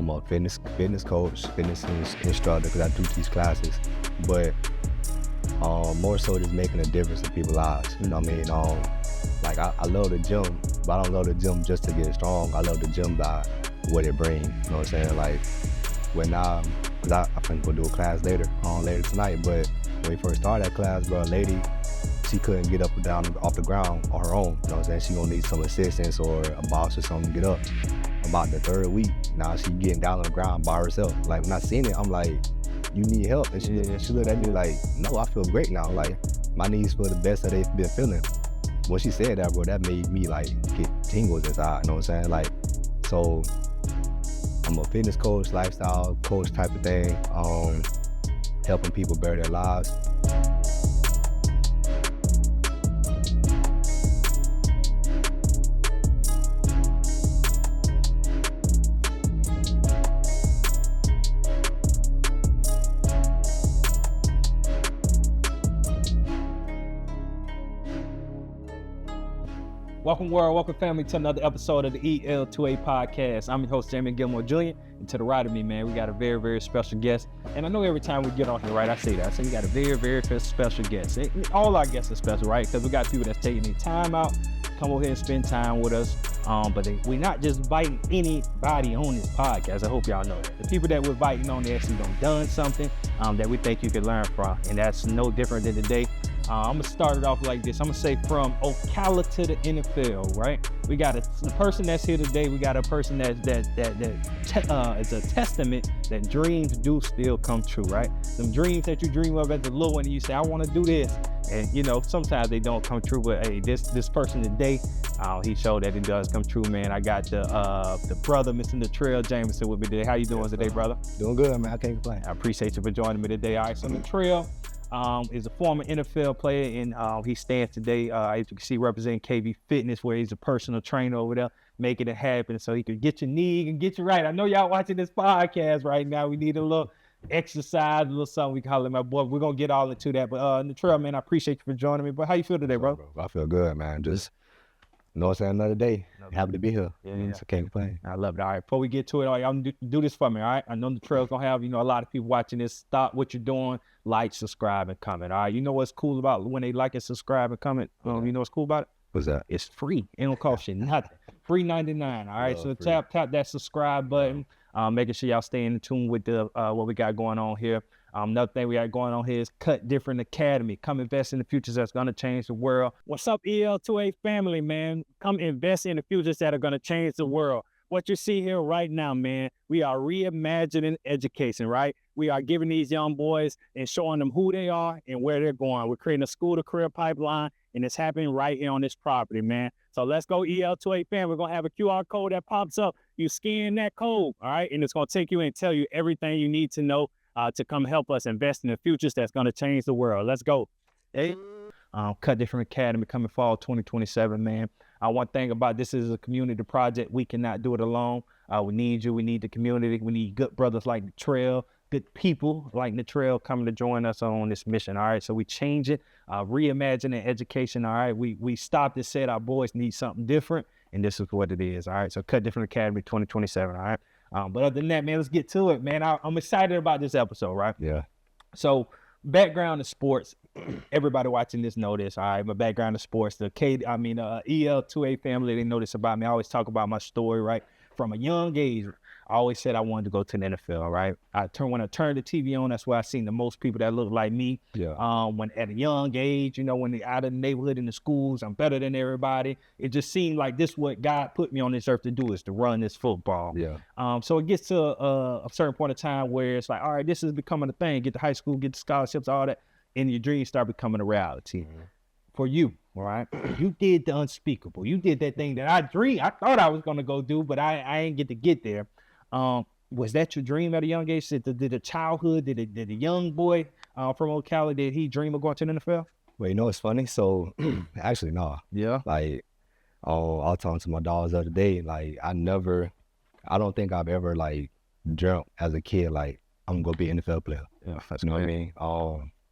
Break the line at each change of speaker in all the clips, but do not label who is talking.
I'm a fitness coach, fitness instructor, because I do teach classes. But more so just making a difference in people's lives. You know what I mean? Like I love the gym, but I don't love the gym just to get strong. I love the gym by what it brings. You know what I'm saying? Like when cause I think we'll do a class later tonight. But when we first started that class, bro, a lady, she couldn't get up and down off the ground on her own. You know what I'm saying? She gonna need some assistance or a boss or something to get up. About the third week, now she getting down on the ground by herself. Like when I seen it, I'm like, you need help. And she looked at me like, no, I feel great now. Like my knees feel the best that they've been feeling. When she said that, bro, that made me like get tingles inside, you know what I'm saying? Like, so I'm a fitness coach, lifestyle coach type of thing, helping people better their lives.
Welcome world, welcome family to another episode of the EL2A Podcast. I'm your host, Jamie Gilmore Jr. And to the right of me, man, we got a very, very special guest. And I know every time we get on here, right, I say that. I say we got a very, very special guest. And all our guests are special, right? Because we got people that's taking their time out, come over here and spend time with us. But we're not just inviting anybody on this podcast. I hope y'all know that. The people that we're inviting on, they actually done something that we think you can learn from. And that's no different than today. I'm gonna start it off like this. I'm gonna say from Ocala to the NFL, right? We got a person that's here today. We got a person that is a testament that dreams do still come true, right? Some dreams that you dream of as a little one, and you say, I want to do this, and you know sometimes they don't come true. But hey, this person today, he showed that it does come true, man. I got the brother, Mr. Natrell Jamerson, with me today. How you doing today, brother?
Doing good, man. I can't complain.
I appreciate you for joining me today. All right, so Natrell is a former NFL player, and he stands today, as you can see, representing KB Fitness, where he's a personal trainer over there, making it happen so he can get your knee and get you right. I know y'all watching this podcast right now. We need a little exercise, a little something we call it, my boy. We're going to get all into that. But Natrell, man, I appreciate you for joining me. But how you feel today, bro?
I feel good, man. Just, you know what I'm saying, another day. Happy to be here. Yeah. So can't complain.
I love it. All right, before we get to it, all right, y'all do this for me, all right? I know Natrell's going to have, a lot of people watching this. Stop what you're doing. Like, subscribe, and comment. All right, you know what's cool about when they like and subscribe and comment? You know what's cool about it?
What's that?
It's free. It don't cost you nothing. Free 99. All right, so tap that subscribe button. Making sure y'all stay in tune with the what we got going on here. Another thing we got going on here is Cut Different Academy. Come invest in the futures that's going to change the world. What's up, EL2A family, man? Come invest in the futures that are going to change the world. What you see here right now, man, we are reimagining education, right? We are giving these young boys and showing them who they are and where they're going. We're creating a school-to-career pipeline, and it's happening right here on this property, man. So let's go, EL2A fan. We're going to have a QR code that pops up. You scan that code, all right? And it's going to take you and tell you everything you need to know to come help us invest in the futures that's going to change the world. Let's go. Hey. Cut Different Academy coming fall 2027, man. One thing about this is a community project. We cannot do it alone. We need you. We need the community. We need good brothers like Natrell, good people like Natrell coming to join us on this mission. All right, so we change it, reimagining education. All right, we stopped and said our boys need something different, and this is what it is. All right, so Cut Different Academy 2027. All right. But other than that, man, let's get to it, man. I'm excited about this episode, right?
Yeah.
So background in sports, everybody watching this know this, all right? My background in sports, EL2A family, they know this about me. I always talk about my story, right? From a young age, I always said I wanted to go to the NFL, right? When I turned the TV on, that's where I seen the most people that look like me.
Yeah.
When at a young age, when they're out of the neighborhood in the schools, I'm better than everybody. It just seemed like this what God put me on this earth to do, is to run this football.
Yeah.
So it gets to a certain point of time where it's like, all right, this is becoming a thing. Get to high school, get the scholarships, all that, and your dreams start becoming a reality. Mm-hmm. For you, all right? You did the unspeakable. You did that thing that I thought I was going to go do, but I ain't get there. Was that your dream at a young age? Did the childhood, did the young boy from Ocala, did he dream of going to the NFL?
Well, it's funny. So actually, no.
Yeah.
Like, I was talking to my dogs the other day. Like, I don't think I've ever like dreamt as a kid, like, I'm going to be an NFL player.
Yeah.
You know what I mean?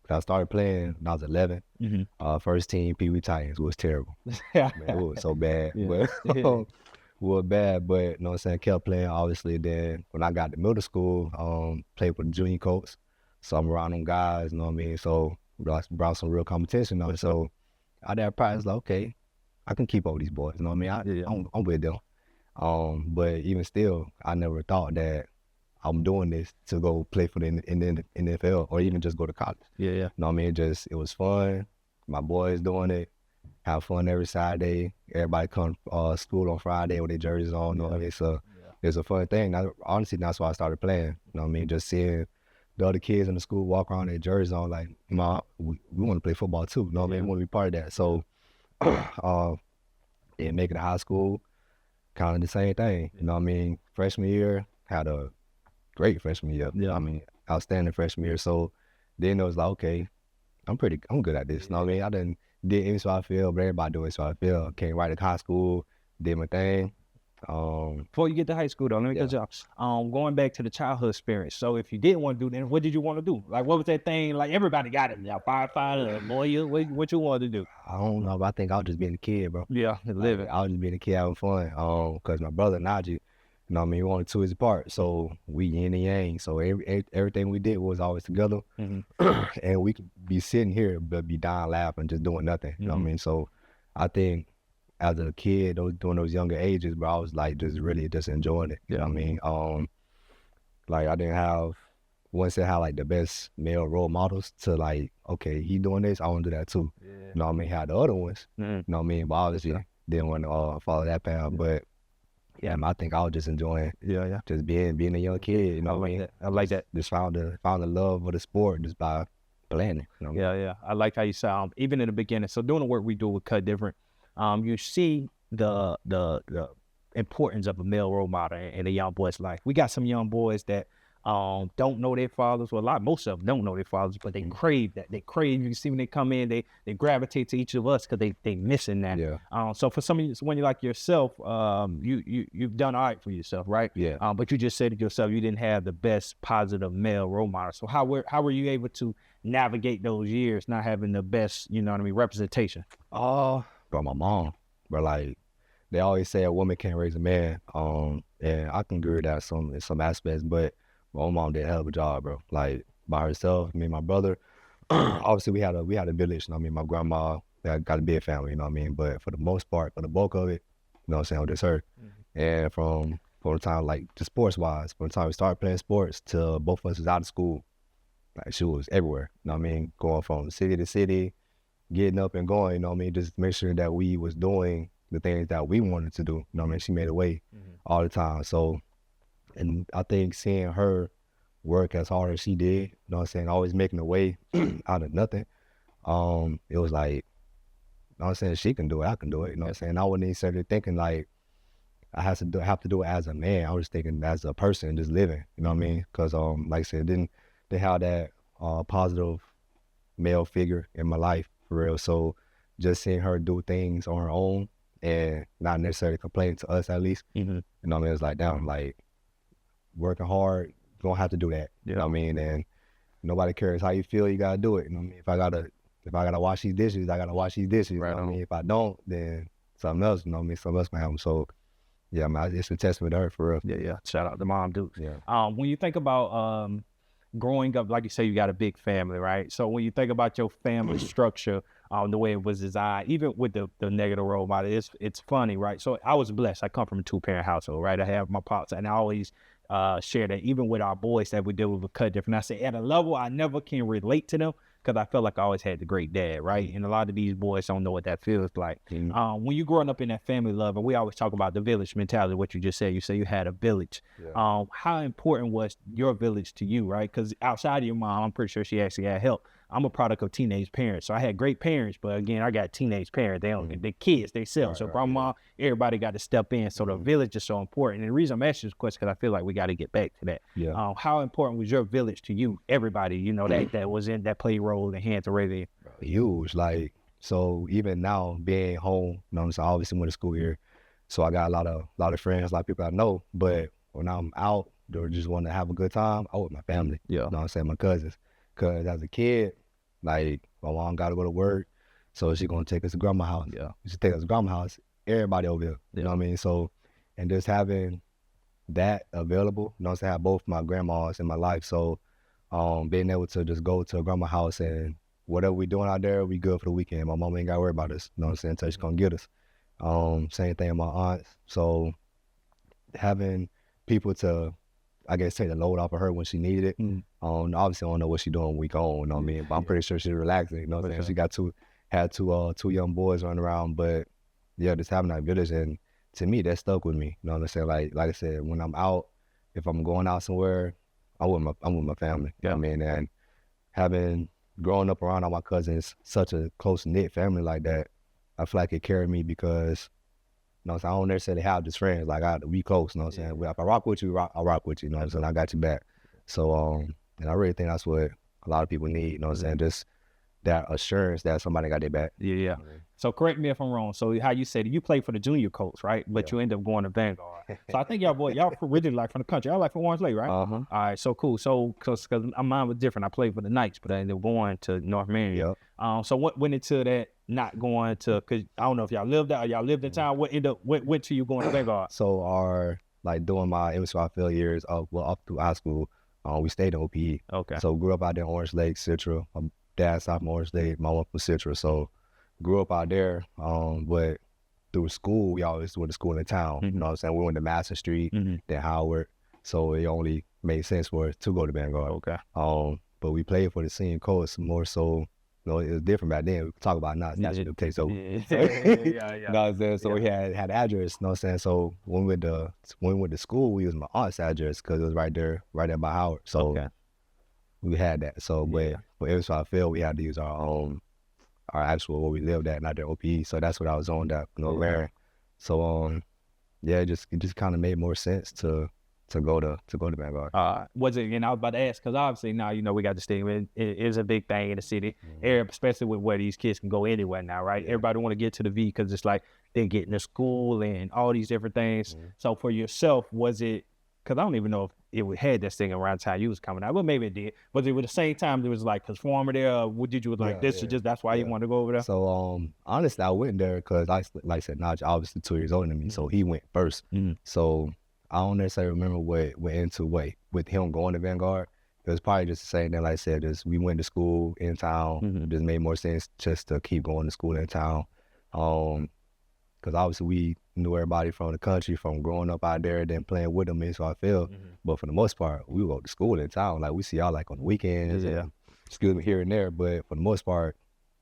I started playing when I was 11. Mm-hmm. First team, Pee Wee Titans. Was terrible.
Yeah.
Man, it was so bad.
Yeah.
was bad, but you know what I'm saying, kept playing, obviously. Then when I got to middle school, played with the junior coach. So I'm around them guys, you know what I mean? So brought some real competition on. So I did practice, like, okay, I can keep up with these boys, you know what I mean? I'm with them. But even still, I never thought that I'm doing this to go play for the NFL or even just go to college.
Yeah.
You know what I mean? It was fun. My boys doing it. Have fun every Saturday. Everybody come school on Friday with their jerseys on. You know what I mean? So it's a fun thing. Honestly, that's why I started playing. You know what I mean? Just seeing the other kids in the school walk around their jerseys on, like, Mom, we want to play football too. You know what I mean? We want to be part of that. So then making it to high school, kind of the same thing. You know what I mean? Freshman year, had a great freshman year. I mean, outstanding freshman year. So then it was like, okay, I'm good at this. You know what I mean? I did inside field, but everybody do inside field. Came right to high school, did my thing.
Before you get to high school, though, let me cut you off. Going back to the childhood experience. So if you didn't want to do that, what did you want to do? Like, what was that thing? Like, everybody got it now. Firefighter, lawyer. What you wanted to do?
I don't know, but I think I was just being a kid, bro.
Yeah, living.
I was just being a kid having fun. Because my brother Najee, you know what I mean, we only 2 years apart. So we yin and yang. So everything we did was always together. And we could be sitting here, but be dying laughing, just doing nothing. You know what I mean? So I think as a kid, during those younger ages, bro, I was like just really just enjoying it. You know what I mean? Like I didn't have, once I had like the best male role models to like, okay, he doing this, I want to do that too. You know what I mean? Had the other ones, you know what I mean? But obviously didn't want to follow that path. But yeah, man, I think I was just enjoying just being a young kid, you know what I mean?
I like that.
Just found the love of the sport just by playing it. You know?
Yeah. I like how you sound, even in the beginning. So doing the work we do with Cut Different, you see the importance of a male role model in a young boy's life. We got some young boys that don't know their fathers. Well, most of them don't know their fathers, but they crave that. They crave. You can see when they come in, they gravitate to each of us because they missing that. So for some of you, when you like yourself, you've done all right for yourself, right? But you just said to yourself you didn't have the best positive male role model. So how were you able to navigate those years not having the best, you know what I mean, representation?
Bro, my mom, bro, like they always say a woman can't raise a man. And I can agree with that in some aspects, but my mom did a hell of a job, bro. Like by herself, me and my brother. Obviously, we had a village. You know what I mean? My grandma got a big family. You know what I mean? But for the most part, for the bulk of it, you know what I'm saying, it was just her. And from the time, like just sports wise, from the time we started playing sports till both of us was out of school, like she was everywhere. You know what I mean? Going from city to city, getting up and going. You know what I mean? Just make sure that we was doing the things that we wanted to do. You know what I mean? She made a way all the time. So. And I think seeing her work as hard as she did, you know what I'm saying, always making a way out of nothing, it was like, you know what I'm saying, she can do it, I can do it, you know what I'm saying? I wasn't necessarily thinking like I have to do it as a man. I was just thinking as a person, just living, you know what I mean? Because like I said, didn't they have that positive male figure in my life for real? So just seeing her do things on her own and not necessarily complaining to us at least, you know what I mean? It's like, damn, like, working hard, you're gonna have to do that. You know what I mean? And nobody cares how you feel, you gotta do it. You know what I mean? If I gotta wash these dishes, I gotta wash these dishes. Right. You know what I mean? If I don't, then something else, you know what I mean? Something else can happen. So yeah, man, it's a testament to her for real.
Yeah. Shout out to Mom Dukes. When you think about growing up, like you say, you got a big family, right? So when you think about your family structure, the way it was designed, even with the negative role model, it's funny, right? So I was blessed. I come from a 2-parent household, right? I have my pops, and I always share that even with our boys that we deal with Cut Different. I say at a level I never can relate to them because I felt like I always had the great dad, right? And a lot of these boys don't know what that feels like. When you growing up in that family love, and we always talk about the village mentality, what you just said, you say you had a village. How important was your village to you, right? Because outside of your mom, I'm pretty sure she actually had help. I'm a product of teenage parents. So I had great parents, but again, I got teenage parents. They don't, they're kids, they self. So grandma, everybody got to step in. So the village is so important. And the reason I'm asking this question, because I feel like we got to get back to that. How important was your village to you? Everybody, you know, that was in that play role and hands to raise.
Huge. Like, so even now being home, you know what I'm saying, I obviously went to school here. So I got a lot of friends, a lot of people I know. But when I'm out or just want to have a good time, I with my family. You know what I'm saying, my cousins. Because as a kid, like, my mom got to go to work, so she going to take us to grandma's house. She take us to grandma's house, everybody over here. You know what I mean? So and just having that available, you know what I'm saying? I have both my grandmas in my life, so being able to just go to a grandma's house and whatever we doing out there, we good for the weekend. My mom ain't got to worry about us, you know what I'm saying, until she's gonna get us. Same thing with my aunts. So having people to, I guess, take the load off of her when she needed it. Obviously, I don't know what she's doing week on, you know what I mean? But I'm pretty sure she's relaxing, you know what I'm saying? She got had two young boys running around, but yeah, just having that village, and to me, that stuck with me, you know what I'm saying? Like I said, when I'm out, if I'm going out somewhere, I'm with my family, you know what I mean? And having grown up around all my cousins, such a close-knit family like that, I feel like it carried me because, you know what I'm saying, I don't necessarily have just friends. Like, we close, you know what I'm saying? If I rock with you, I rock with you, you know what I'm saying? I got you back. So, and I really think that's what a lot of people need, you know what I'm saying? Just that assurance that somebody got their back.
Yeah. So correct me if I'm wrong. So how you said you played for the junior Colts, right? But you end up going to Vanguard. So I think y'all originally like from the country. Y'all like from Orange Lake, right? All right, so cool. So because mine was different. I played for the Knights, but I ended up going to North Marion. So what went into that not going to, because I don't know if y'all lived out or y'all lived in town. What went to you going to Vanguard?
So during my MSY years up through high school, we stayed in OPE.
Okay.
So grew up out there in Orange Lake, Citra. My dad's out from Orange Lake, my mom from Citra. So grew up out there. But through school, we always went to school in town. You know what I'm saying? We went to Madison Street, then Howard. So it only made sense for us to go to Vanguard.
Okay.
But we played for the senior coach more so. You know, it was different back then. We could talk about it now. That's the case. So, you know what I'm saying? So we had address, you know what I'm saying? So when we went to school, we used my aunt's address because it was right there by Howard. So we had that. So but every so I feel we had to use our actual where we lived at, not the OPE. So that's what I was on that, you know, wearing. So it just kind of made more sense to go to Vanguard.
Was it? And I was about to ask because obviously now we got the stigma. It is a big thing in the city, especially with where these kids can go anywhere now, right? Everybody want to get to the V because it's like they're getting to school and all these different things. So for yourself, was it? Because I don't even know if it had this thing around the time you was coming out. Well, maybe it did. But it was the same time it was like conformity there. What did you like? This is just that's why you want to go over there.
So honestly, I went there because like I said, Naj obviously 2 years older than me, so he went first. So I don't necessarily remember what went into with him going to Vanguard. It was probably just the same thing, like I said, just we went to school in town. Just made more sense just to keep going to school in town. Because obviously we knew everybody from the country, from growing up out there, then playing with them, so I feel. But for the most part, we go to school in town. Like we see y'all like on the weekends, and, excuse me, here and there. But for the most part,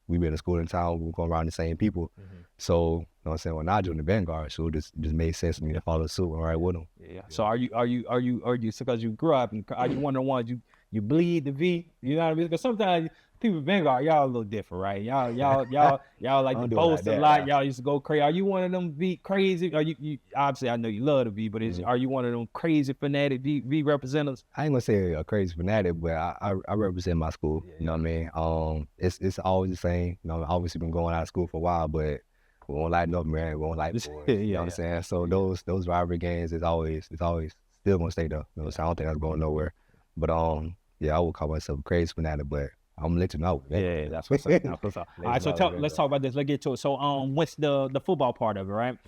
we been to school in town. We going around the same people. So, you know what I'm saying, when I joined the Vanguard, so it just made sense for me to follow suit and ride with them.
So are you because you grew up and are you one of the ones you bleed the V? You know what I mean? Because sometimes people in Vanguard, y'all a little different, right? Y'all like to boast a lot. Y'all used to go crazy. Are you one of them V crazy? Are you obviously I know you love the V, but are you one of them crazy fanatic V representatives?
I ain't gonna say a crazy fanatic, but I represent my school. You know what I mean? It's always the same. You know, I've obviously been going out of school for a while, but we won't lighten up, man. We won't lighten up. You know what I'm saying? So those rivalry games is always still gonna stay there. You know, so I don't think that's going nowhere. But I would call myself a crazy fanatic, but I'm gonna let you know.
Yeah, that's what's up. All right, so let's talk about this. Let's get to it. So what's the football part of it, right?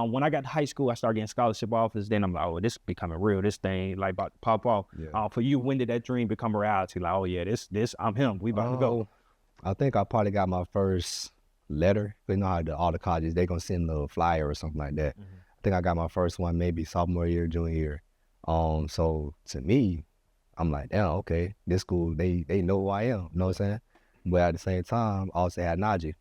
When I got to high school, I started getting scholarship offers. Then I'm like, oh, this becoming real. This thing like about to pop off. For you, when did that dream become a reality? Like, oh yeah, this I'm him. We about to go.
I think I probably got my first letter. You know how all the colleges they gonna send a flyer or something like that. I think I got my first one maybe sophomore year, junior year. So to me, I'm like, damn, okay, this school, they know who I am, you know what I'm saying? But at the same time, I also had Najee.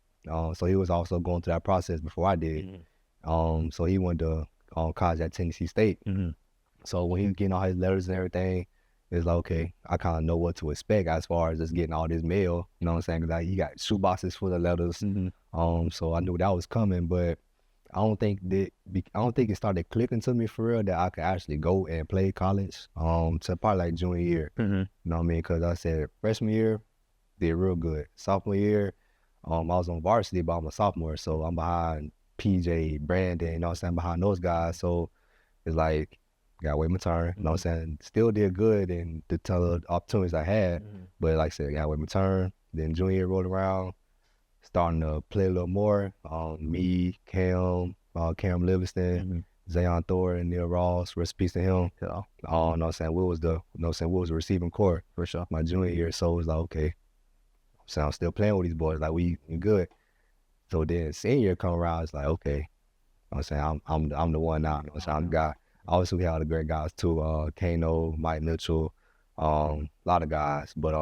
So he was also going through that process before I did. So he went to college at Tennessee State. So when he was getting all his letters and everything, it's like, okay, I kind of know what to expect as far as just getting all this mail, you know what I'm saying? Because he got shoeboxes full of letters. So I knew that was coming, but I don't think it started clicking to me for real that I could actually go and play college to probably like junior year. You know what I mean? Because I said freshman year, did real good. Sophomore year, I was on varsity, but I'm a sophomore, so I'm behind PJ, Brandon, you know what I'm saying, behind those guys. So it's like, gotta wait my turn, you know what I'm saying? Still did good and the opportunities I had, but like I said, gotta wait my turn. Then junior year rolled around, starting to play a little more. Me, Cam Livingston, Zayon Thor and Neil Ross, rest in peace to him.
Yeah.
You know what I'm saying? Will was the receiving core
For sure.
my junior year. So it was like, okay, so I'm still playing with these boys. Like we good. So then senior year come around, it's like, okay, you know what I'm saying? I'm the one now. You know what I'm saying? I'm the guy. Obviously we had other great guys too, Kano, Mike Mitchell, a lot of guys. But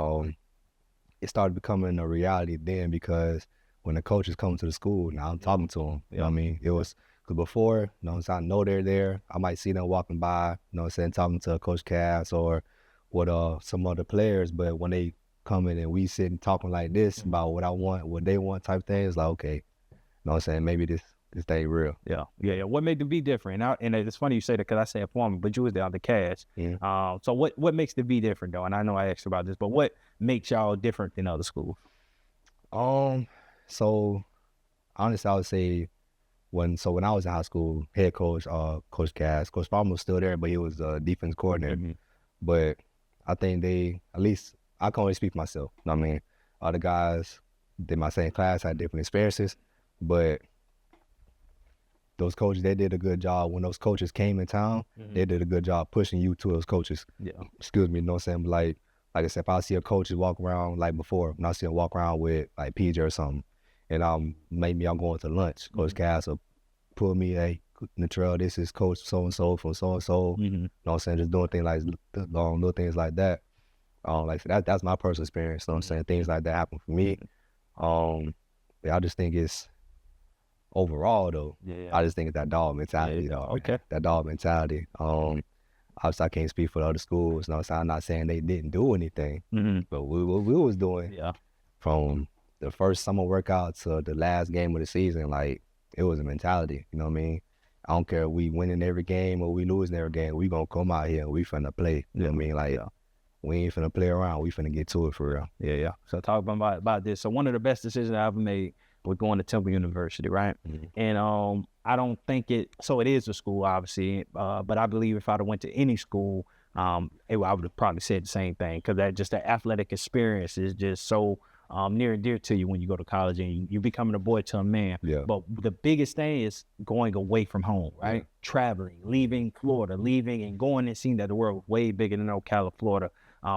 it started becoming a reality then because when the coaches come to the school, now I'm talking to them. You know what I mean? It was, because before, you know what I'm saying, I know they're there. I might see them walking by, you know what I'm saying, talking to Coach Cass or with some other players. But when they come in and we sit and talking like this about what I want, what they want type thing, it's like, okay, you know what I'm saying, maybe this thing real.
Yeah. What made them be different? And it's funny you say that because I said former, but you was the other cast.
Yeah.
So what makes the be different though? And I know I asked you about this, but what makes y'all different than other schools?
So honestly, I would say when I was in high school, head coach, Coach Cass, Coach Palmer was still there, but he was the defense coordinator. But I think at least I can only speak for myself. You know what I mean? Other guys in my same class had different experiences, but those coaches, they did a good job. When those coaches came in town, they did a good job pushing you to those coaches.
Yeah.
Excuse me, you know what I'm saying? Like I said, if I see a coach walk around like before, when I see him walk around with like PJ or something, and maybe I'm going to lunch, Coach Cass will pull me, hey, Natrell, this is Coach so-and-so from so-and-so. You know what I'm saying? Just doing things like little things like that. Like that's my personal experience. You know what I'm saying? Things like that happen for me. But I just think it's overall though. I just think it's that dog mentality.
Okay.
That dog mentality. Obviously I can't speak for the other schools. You know what I'm saying? I'm not saying they didn't do anything, but what we was doing from the first summer workout to the last game of the season, like it was a mentality. You know what I mean? I don't care if we winning every game or we losing every game. We gonna come out here and we finna play. You know what I mean? Like we ain't finna play around. We finna get to it for real.
Yeah. So talk about this. So one of the best decisions I ever made was going to Temple University, right? And I don't think it is a school, obviously, but I believe if I'd have went to any school, I would have probably said the same thing, because that athletic experience is just so near and dear to you when you go to college and you're becoming a boy to a man.
Yeah.
But the biggest thing is going away from home, right? Traveling, leaving Florida, and going and seeing that the world was way bigger than Ocala, Florida.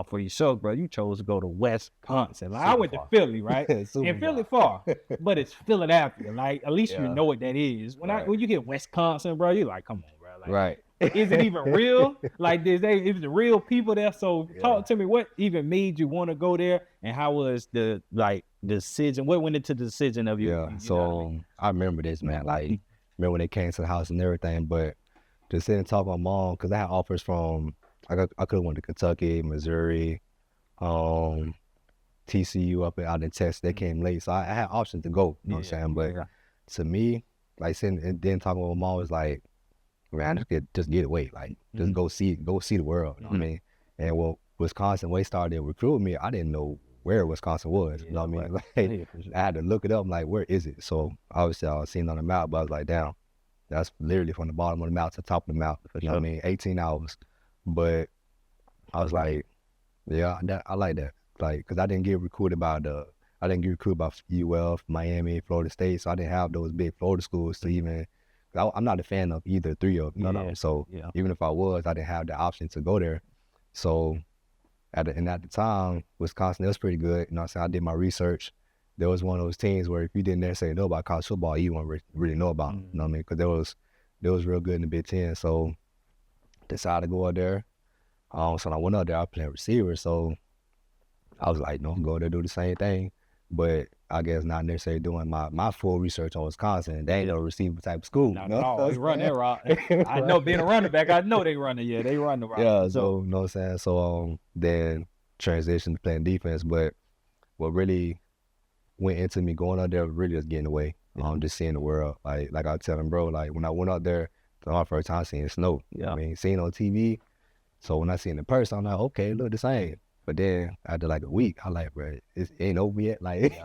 For yourself, bro, you chose to go to Wisconsin. Like, I went to Philly, right? And Philly far, but it's Philadelphia. Like, at least you know what that is. When you get Wisconsin, bro, you're like, come on, bro. Like,
right.
Is it even real? Like, is the real people there? So talk to me, what even made you want to go there, and how was the decision? What went into the decision of you?
So I remember this, man. Like, remember when they came to the house and everything, but to sit and talk to my mom, because I had offers from, I could have went to Kentucky, Missouri, TCU out in Texas. They came late, so I had options to go. You know what I'm saying? But to me, like sitting and then talking with my mom was like, man, just get away. Like, just go see the world. You know what I mean? And well, Wisconsin, when they started recruiting me, I didn't know where Wisconsin was. You know what I mean? Like, I had to look it up. I'm like, where is it? So obviously I was seeing on the map, but I was like, damn, that's literally from the bottom of the map to the top of the map. You know what I mean? 18 hours. But I was like, yeah, I like that. Like, because I didn't get recruited by UF, Miami, Florida State, so I didn't have those big Florida schools to even, I'm not a fan of either three of them. So even if I was, I didn't have the option to go there. So at the time, Wisconsin, it was pretty good. You know what I'm saying? I did my research. There was one of those teams where if you didn't necessarily know about college football, you wouldn't really know about it. You know what I mean? Because there was real good in the Big Ten. So decided to go out there. So when I went out there, I played receiver. So I was like, no, go there, do the same thing. But I guess not necessarily doing my full research on Wisconsin. They ain't no receiver type of school.
Not at all. They run that route. I know, being a running back, I know they run it. Yeah, they run the route.
Yeah, so you know what I'm saying? So then transition to playing defense. But what really went into me going out there was really just getting away. Just seeing the world. Like I was telling bro, like when I went out there, it was my first time seeing snow. I mean, seeing it on TV. So when I see it in person, I'm like, okay, look the same. But then after like a week, I like, bro, it ain't over yet. Like,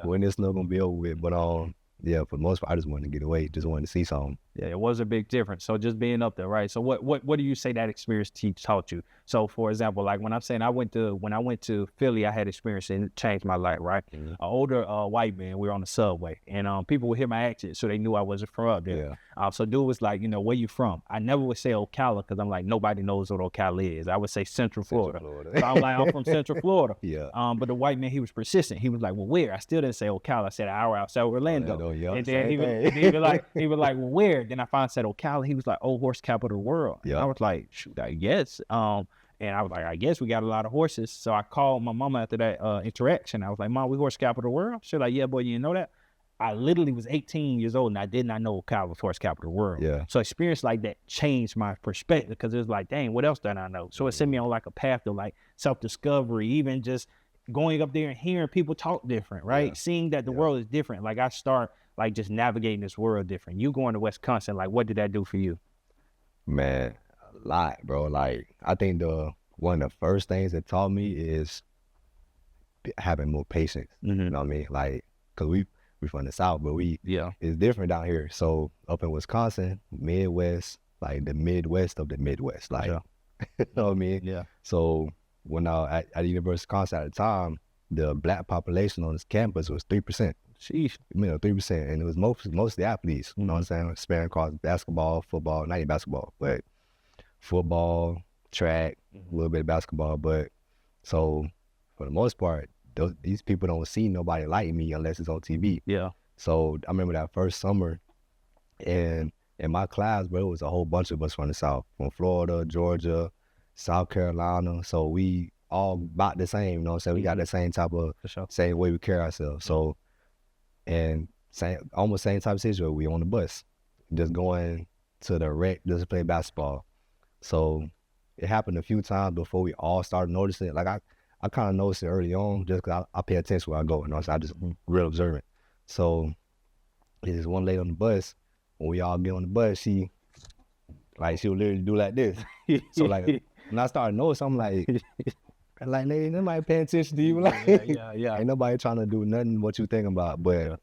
when this snow gonna be over with? But yeah, for the most part, I just wanted to get away, just wanted to see something.
Yeah, it was a big difference. So just being up there, right? So what do you say that experience taught you? So for example, like when I'm saying when I went to Philly, I had experience and it changed my life, right? An older white man, we were on the subway, and people would hear my accent, so they knew I wasn't from up there. So dude was like, where you from? I never would say Ocala because I'm like, nobody knows what Ocala is. I would say Central Florida. So I'm like, I'm from Central Florida. But the white man, he was persistent. He was like, well, where? I still didn't say Ocala. I said an hour outside Orlando. And then he was like, well, where? Then I finally said Ocala. He was like, Old Horse Capital of the World. I was like, shoot, I guess. And I was like, I guess we got a lot of horses. So I called my mama after that interaction. I was like, Mom, we horse capital of the world? She was like, yeah, boy, you didn't know that? I literally was 18 years old and I did not know Ocala was horse capital of the world. So experience like that changed my perspective because it was like, dang, what else did I know? So it sent me on like a path to like self-discovery, even just going up there and hearing people talk different, right? Seeing that the world is different. Like I start like just navigating this world different. You going to Wisconsin, like what did that do for you?
Man, a lot, bro. Like I think one of the first things that taught me is having more patience. You know what I mean? Like, cause we from the South, but it's different down here. So up in Wisconsin, Midwest, like the Midwest of the Midwest, like you know what I mean? So when I was at the University of Wisconsin at the time, the black population on this campus was 3%.
Sheesh.
3%, and it was mostly athletes. You know what I'm saying? Spanning across basketball, football, not even basketball, but football, track, a little bit of basketball. But so for the most part, these people don't see nobody like me unless it's on TV. So I remember that first summer, and in my class, bro, it was a whole bunch of us from the South, from Florida, Georgia, South Carolina. So we all about the same. You know what I'm saying? We got the same type of same way we carry ourselves. So. And almost same type of situation. We on the bus, just going to the rec just to play basketball. So it happened a few times before we all started noticing it. Like I kind of noticed it early on just because I pay attention where I go. You know, so I just real observant. So there's one lady on the bus. When we all get on the bus, she would literally do like this. So like when I started noticing, I'm like, lady, nobody paying attention to you. Like, ain't nobody trying to do nothing what you thinking about. But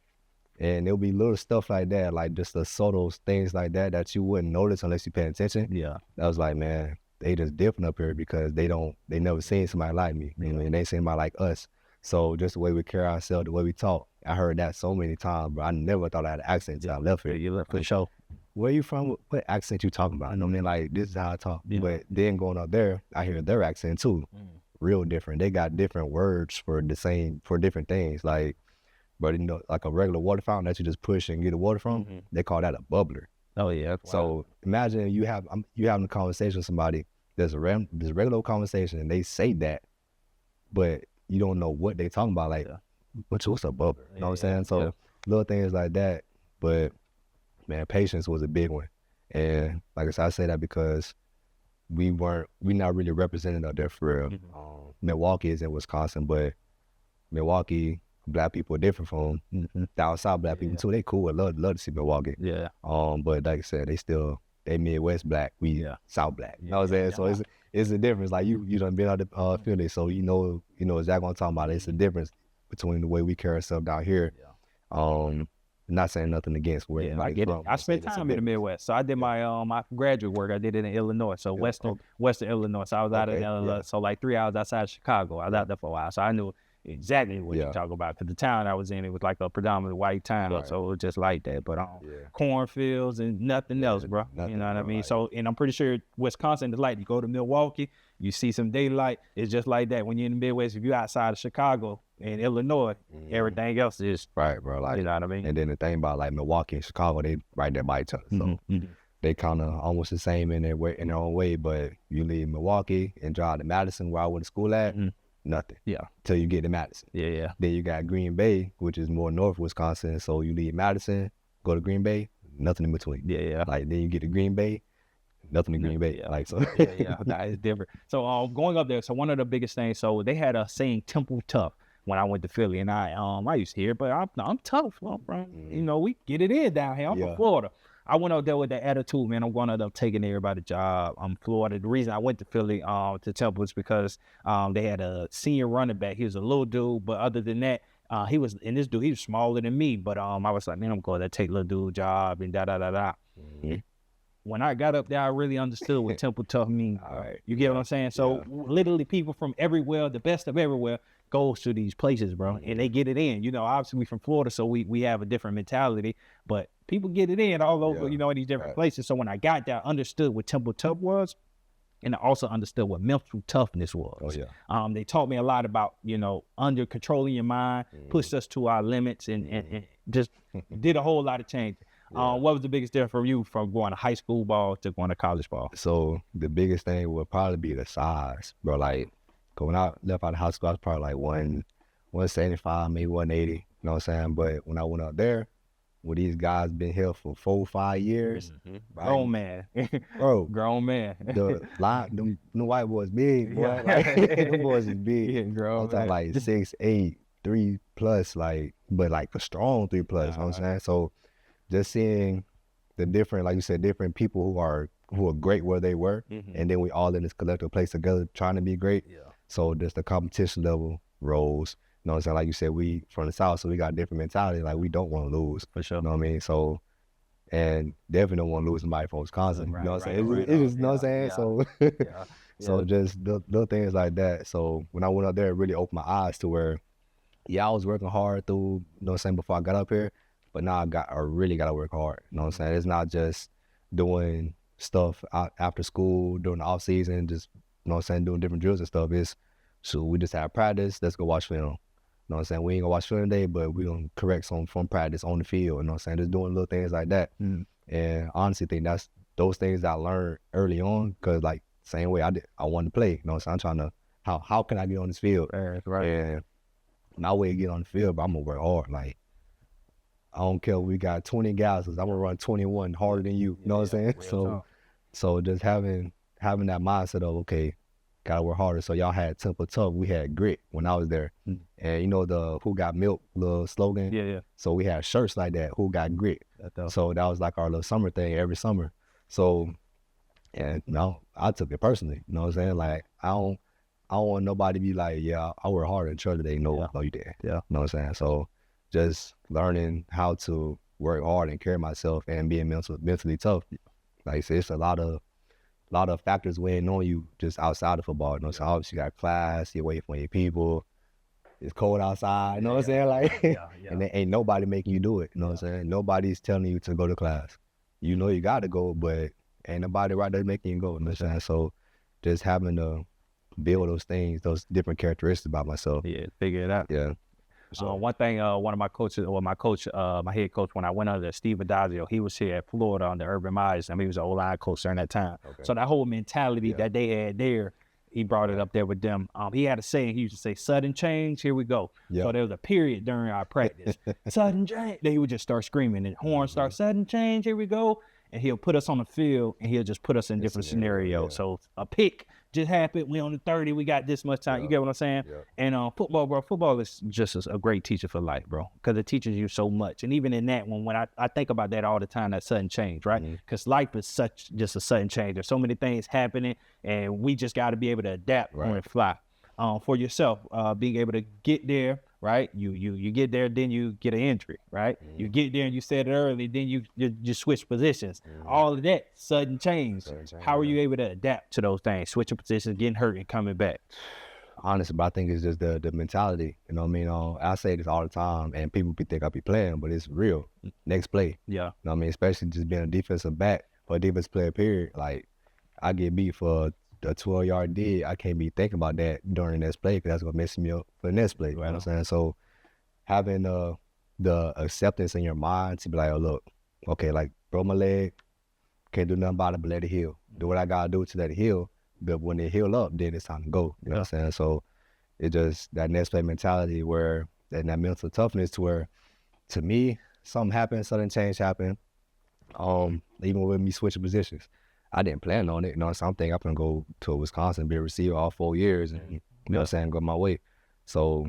and there'll be little stuff like that, like just the subtle things like that you wouldn't notice unless you pay attention. That was like, man, they just different up here because they never seen somebody like me. You know, and they seen somebody like us. So just the way we carry ourselves, the way we talk, I heard that so many times, but I never thought I had an accent until I left here.
You left for sure.
Where you from? What accent you talking about? You know what I mean? Like, this is how I talk. But then going up there, I hear their accent too. Real different. They got different words for different things. Like, but like a regular water fountain that you just push and get the water from, they call that a bubbler.
Oh yeah.
So imagine you having a conversation with somebody. There's a regular conversation and they say that, but you don't know what they talking about. Like, what's a bubbler? You know what I'm saying? So little things like that. But man, patience was a big one. And like I said, I say that because we not really represented up there for real. Milwaukee is in Wisconsin, but Milwaukee, black people are different from down south black people too. They cool. I love to see Milwaukee. But like I said, they Midwest black, we South black. You know what I'm saying? So it's a difference. Like you done been out to Philly, so you know exactly what I'm talking about. It's a difference between the way we carry ourselves down here. Not saying nothing against where
I get it. I spent time in the Midwest, so I did my my graduate work. I did it in Illinois, so Western Illinois. So I was out in Illinois, so like 3 hours outside of Chicago. I was out there for a while, so I knew exactly what you're talking about. Because the town I was in, it was like a predominantly white town, so it was just like that. But cornfields and nothing else, bro. You know what I mean? So, and I'm pretty sure Wisconsin is like, you go to Milwaukee, you see some daylight. It's just like that. When you're in the Midwest, if you're outside of Chicago and Illinois, everything else is
right, bro. Like,
you know what I mean?
And then the thing about like Milwaukee and Chicago, they right there by each other. So they kind of almost the same in their own way. But you leave Milwaukee and drive to Madison, where I went to school at. Nothing. Till you get to Madison. Then you got Green Bay, which is more north Wisconsin. So you leave Madison, go to Green Bay, nothing in between. Like then you get to Green Bay, nothing in Green Bay. Like so.
Nah, it's different. So going up there, so one of the biggest things, so they had a saying, "Temple tough." When I went to Philly, and I used to hear, but I'm tough, bro. You know, we get it in down here. I'm from Florida. I went out there with that attitude, man. I'm going out there taking everybody's job. I'm Florida. The reason I went to Philly, to Temple, was because they had a senior running back. He was a little dude, but other than that, He was smaller than me, but I was like, man, I'm going to take little dude job and da. When I got up there, I really understood what Temple Tough means.
All right.
You get what I'm saying? So literally people from everywhere, the best of everywhere, goes to these places, bro, and they get it in. You know, obviously we from Florida, so we have a different mentality, but people get it in all over, you know, in these different places. So when I got there, I understood what Temple Tough was, and I also understood what mental toughness was. They taught me a lot about, you know, under controlling your mind, pushed us to our limits, and just did a whole lot of change. What was the biggest difference for you from going to high school ball to going to college ball?
So the biggest thing would probably be the size, bro. Like, when I left out of high school, I was probably like 175, maybe 180, you know what I'm saying? But when I went up there, where these guys been here for 4-5 years.
Right? Grown man.
Bro.
Grown man.
Them white boys big, boy. Like, them boys is big.
Yeah, grown
I'm talking like 6'8", 3+, like, but like a strong 3+, you know what I'm saying? So just seeing the different, like you said, different people who are great where they were, and then we all in this collective place together trying to be great. So just the competition level rose. You know what I'm saying? Like you said, we from the South, so we got a different mentality. Like, we don't want to lose.
For sure.
You know what I mean? So, and definitely don't want to lose somebody from Wisconsin.
Right,
you know what I'm saying?
right,
It's just, you know what I'm saying? So, so just little things like that. So when I went up there, it really opened my eyes to where, I was working hard through, you know what I'm saying, before I got up here, but now I really got to work hard. You know what I'm saying? It's not just doing stuff after school, during the off season, just, you know what I'm saying, doing different drills and stuff. So we just have practice, let's go watch film. You know what I'm saying? We ain't gonna watch film today, but we gonna correct some from practice on the field. You know what I'm saying? Just doing little things like that. And honestly, think that's those things I learned early on, because like same way I wanted to play. You know what I'm saying? I'm trying to, how can I get on this field?
Right.
And my way to get on the field, but I'm gonna work hard. Like, I don't care if we got 20 guys, I'm gonna run 21 harder than you. You know what I'm saying? So just having that mindset of, okay, gotta work harder. So y'all had Temple Tough, we had grit when I was there. And you know the Who Got Milk little slogan? So we had shirts like that, Who Got Grit. So that was like our little summer thing every summer. So, and you know, I took it personally. You know what I'm saying? Like, I don't want nobody to be like, I work harder in church today. No, you didn't. You know what I'm saying? So just learning how to work hard and carry myself and being mentally tough. Like I said, it's a lot of factors weighing on you just outside of football. You know, so obviously you got class, you're away from your people, it's cold outside, you know what I'm saying? Like, and there ain't nobody making you do it, you know what I'm saying? Nobody's telling you to go to class. You know you got to go, but ain't nobody right there making you go, you know what I'm saying? So just having to build those things, those different characteristics about myself.
Figure it out. So one thing, one of my coaches, or my head coach, when I went under Steve Adazio, he was here at Florida under Urban Myers. I mean, he was an O-line coach during that time. So that whole mentality that they had there, he brought it up there with them. He had a saying, he used to say, sudden change, here we go. So there was a period during our practice, sudden change. Then he would just start screaming and horns start, sudden change, here we go. And he'll put us on the field and he'll just put us in different scenarios. So a pick just happened, we on the 30, we got this much time. You get what I'm saying? And football, bro, football is just a great teacher for life, bro, because it teaches you so much. And even in that, when I think about that all the time, that sudden change, right? Because life is just a sudden change. There's so many things happening, and we just got to be able to adapt on the fly. For yourself, being able to get there, right? You get there, then you get an injury, right? You get there and you said it early, then you switch positions. All of that sudden change. How are you able to adapt to those things? Switching positions, getting hurt, and coming back.
Honestly, but I think it's just the mentality. You know what I mean? I say this all the time, and people think I be playing, but it's real. Next play. You know what I mean? Especially just being a defensive back for a defensive player, period. Like, I get beat for a 12-yard dig, I can't be thinking about that during the next play, because that's going to mess me up for the next play. You know what I'm saying? So having the acceptance in your mind to be like, oh, look, okay, like, broke my leg, can't do nothing about it, but let it heal. Do what I got to do to let it heal. But when it heal up, then it's time to go. You know what I'm saying? So it just, that next play mentality where, and that mental toughness to where, to me, something happened, sudden change happened. Even with me switching positions, I didn't plan on it. You know, so I'm thinking I'm going to go to Wisconsin, be a receiver all 4 years, and, you know what I'm saying, go my way. So,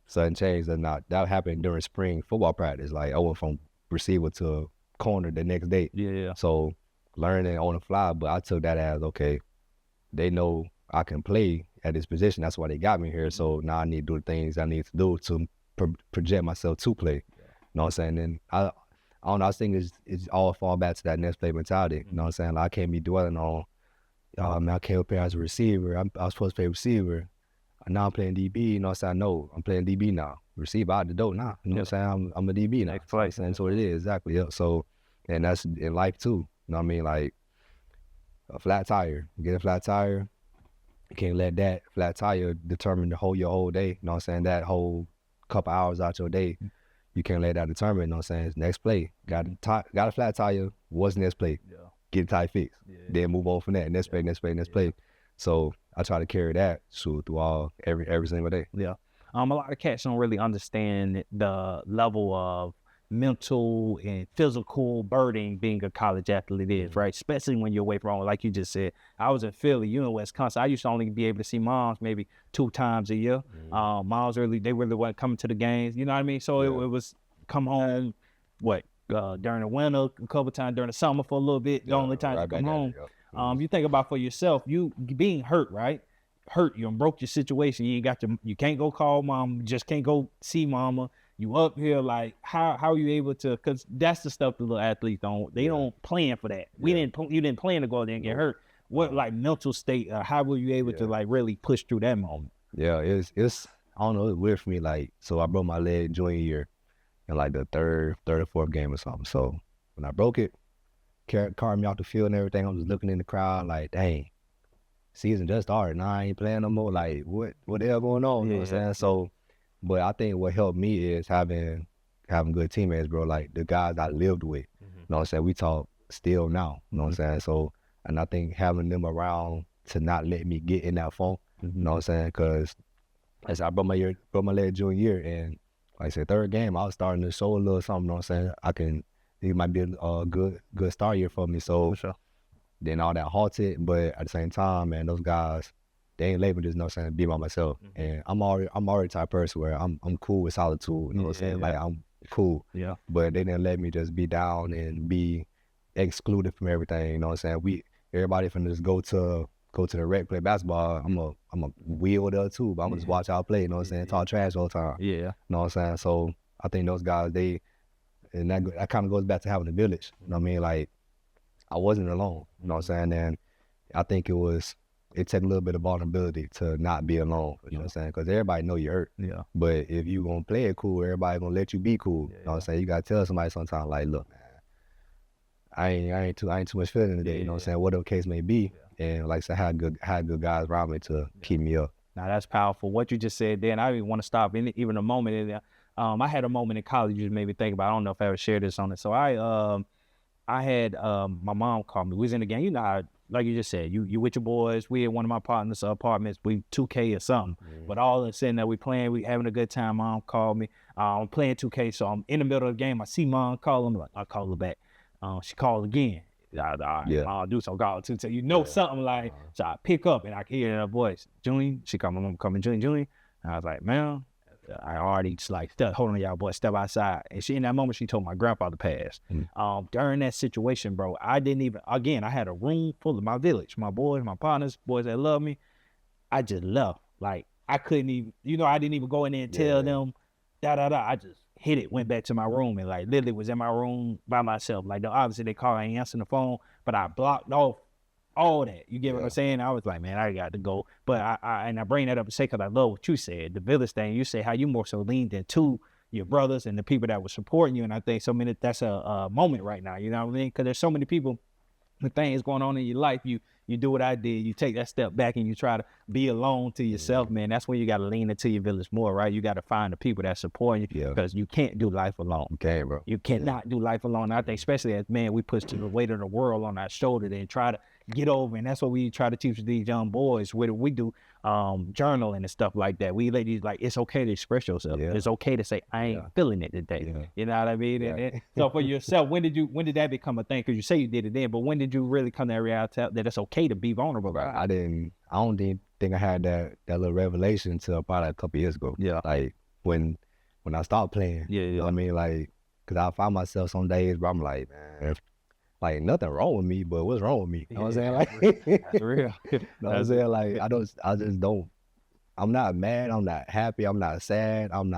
sudden change, that happened during spring football practice. Like, I went from receiver to corner the next day. So, learning on the fly, but I took that as, okay, they know I can play at this position. That's why they got me here. So, now I need to do the things I need to do to project myself to play. You know what I'm saying? And I don't know, I think it's all fall back to that next play mentality. You know what I'm saying? Like, I can't be dwelling on, I came up here as a receiver. I was supposed to play receiver. Now I'm playing DB. You know what I'm saying? No, I'm playing DB now. Receiver out the door now. You know what I'm saying? I'm a DB now.
Next play.
That's what it is, exactly. Yep. So, and that's in life too. You know what I mean? Like, a flat tire. Get a flat tire. You can't let that flat tire determine your whole day. You know what I'm saying? That whole couple hours out your day. You can't let that determine, you know what I'm saying? It's next play. Got a flat tire. What's next play?
Yeah.
Get the tire fixed. Yeah. Then move on from that. Next play, next play. So I try to carry that through every single day.
Yeah. A lot of cats don't really understand the level of mental and physical burden being a college athlete is, right? Especially when you're away from home. Like you just said, I was in Philly, you in Wisconsin. I used to only be able to see moms maybe 2 times a year. Moms they really weren't coming to the games, you know what I mean? So it was come home, during the winter, a couple times during the summer for a little bit, the only time to come home. You think about for yourself, you being hurt, right? Hurt, you broke your situation. You can't go call mom, you just can't go see mama. You up here, like, how are you able to, because that's the stuff the little athletes don't plan for that. You didn't plan to go out there and get hurt. What, like, mental state, how were you able to, like, really push through that moment?
Yeah, it's I don't know, it's weird for me. Like, so I broke my leg junior year in like the third or fourth game or something. So when I broke it, carried me off the field and everything, I was looking in the crowd like, dang, season just started. Now I ain't playing no more. Like, what the hell going on? You know what I'm saying? So, but I think what helped me is having good teammates, bro. Like, the guys I lived with. You know what I'm saying? We talk still now. You know what I'm saying? So, and I think having them around to not let me get in that funk. You know what I'm saying? Because as I broke my leg junior year, and like I said, third game, I was starting to show a little something. You know what I'm saying? It might be a good start year for me. So,
for sure.
Then all that halted, but at the same time, man, those guys, they ain't let me just, you know what I'm saying, be by myself. And I'm already the type of person where I'm cool with solitude. You know what I'm saying? Like, I'm cool. Yeah. But they didn't let me just be down and be excluded from everything. You know what I'm saying? Everybody finna just go to the rec, play basketball. I'm a wheel there too, but I'm gonna just watch y'all play. You know what I'm saying? Talk trash all the time. Yeah. You know what I'm saying? So I think those guys, and that kind of goes back to having a village. You know what I mean? Like, I wasn't alone. You know what I'm saying? And I think it takes a little bit of vulnerability to not be alone. You know what I'm saying? Because everybody know you're hurt. Yeah. But if you gonna play it cool, everybody gonna let you be cool. You know what I'm saying? You gotta tell somebody sometimes, like, look, man, I ain't too much feeling today. You know what I'm saying? Whatever the case may be. And like I said, I had good guys around me to keep me up.
Now that's powerful. What you just said then, I didn't want to stop even a moment in there. I had a moment in college you just made me think about. I don't know if I ever shared this on it. So I had my mom call me. We was in the game. You know how, like you just said, you with your boys. We at one of my partners' apartments. We 2K or something. But all of a sudden that we playing, we having a good time. Mom called me. I'm playing 2K, so I'm in the middle of the game. I see mom calling. Like, I call her back. She called again. I'll do some call too. So something like, so I pick up and I can hear her voice. Julie, she called my mom, called me Julie. And I was like, man, I already just like, hold on, y'all boys, step outside. And in that moment, she told my grandfather passed. During that situation, bro, I had a room full of my village, my boys, my partners, boys that love me. I just left. Like, I couldn't even, I didn't even go in there and tell them, I just hit it, went back to my room, and like literally was in my room by myself. Like, obviously they called, I ain't answering the phone, but I blocked off all that. You get what I'm saying? I was like, man, I got to go. But I bring that up to say, because I love what you said, the village thing. You say how you more so leaned into your brothers and the people that were supporting you. And I think that's a moment right now. You know what I mean? Because there's so many people, the things going on in your life, you do what I did. You take that step back and you try to be alone to yourself, man. That's when you got to lean into your village more, right? You got to find the people that support you, because you can't do life alone.
Okay, bro.
You cannot do life alone. I think especially as men, we push the weight of the world on our shoulder and try to get over. And that's what we try to teach these young boys. We do journaling and stuff like that. We ladies, like, it's okay to express yourself. It's okay to say, I ain't feeling it today. You know what I mean? And so for yourself, when did that become a thing? Because you say you did it then, but when did you really come to that reality that it's okay to be vulnerable?
Right. I don't think I had that little revelation until probably a couple years ago. Yeah. Like when I stopped playing. Yeah. You know what I mean? Like, because I find myself some days where I'm like, man, like, nothing wrong with me, but what's wrong with me? You know what I'm saying? Like,
that's real.
You know what I'm saying? Like, I just don't I'm not mad, I'm not happy, I'm not sad, I'm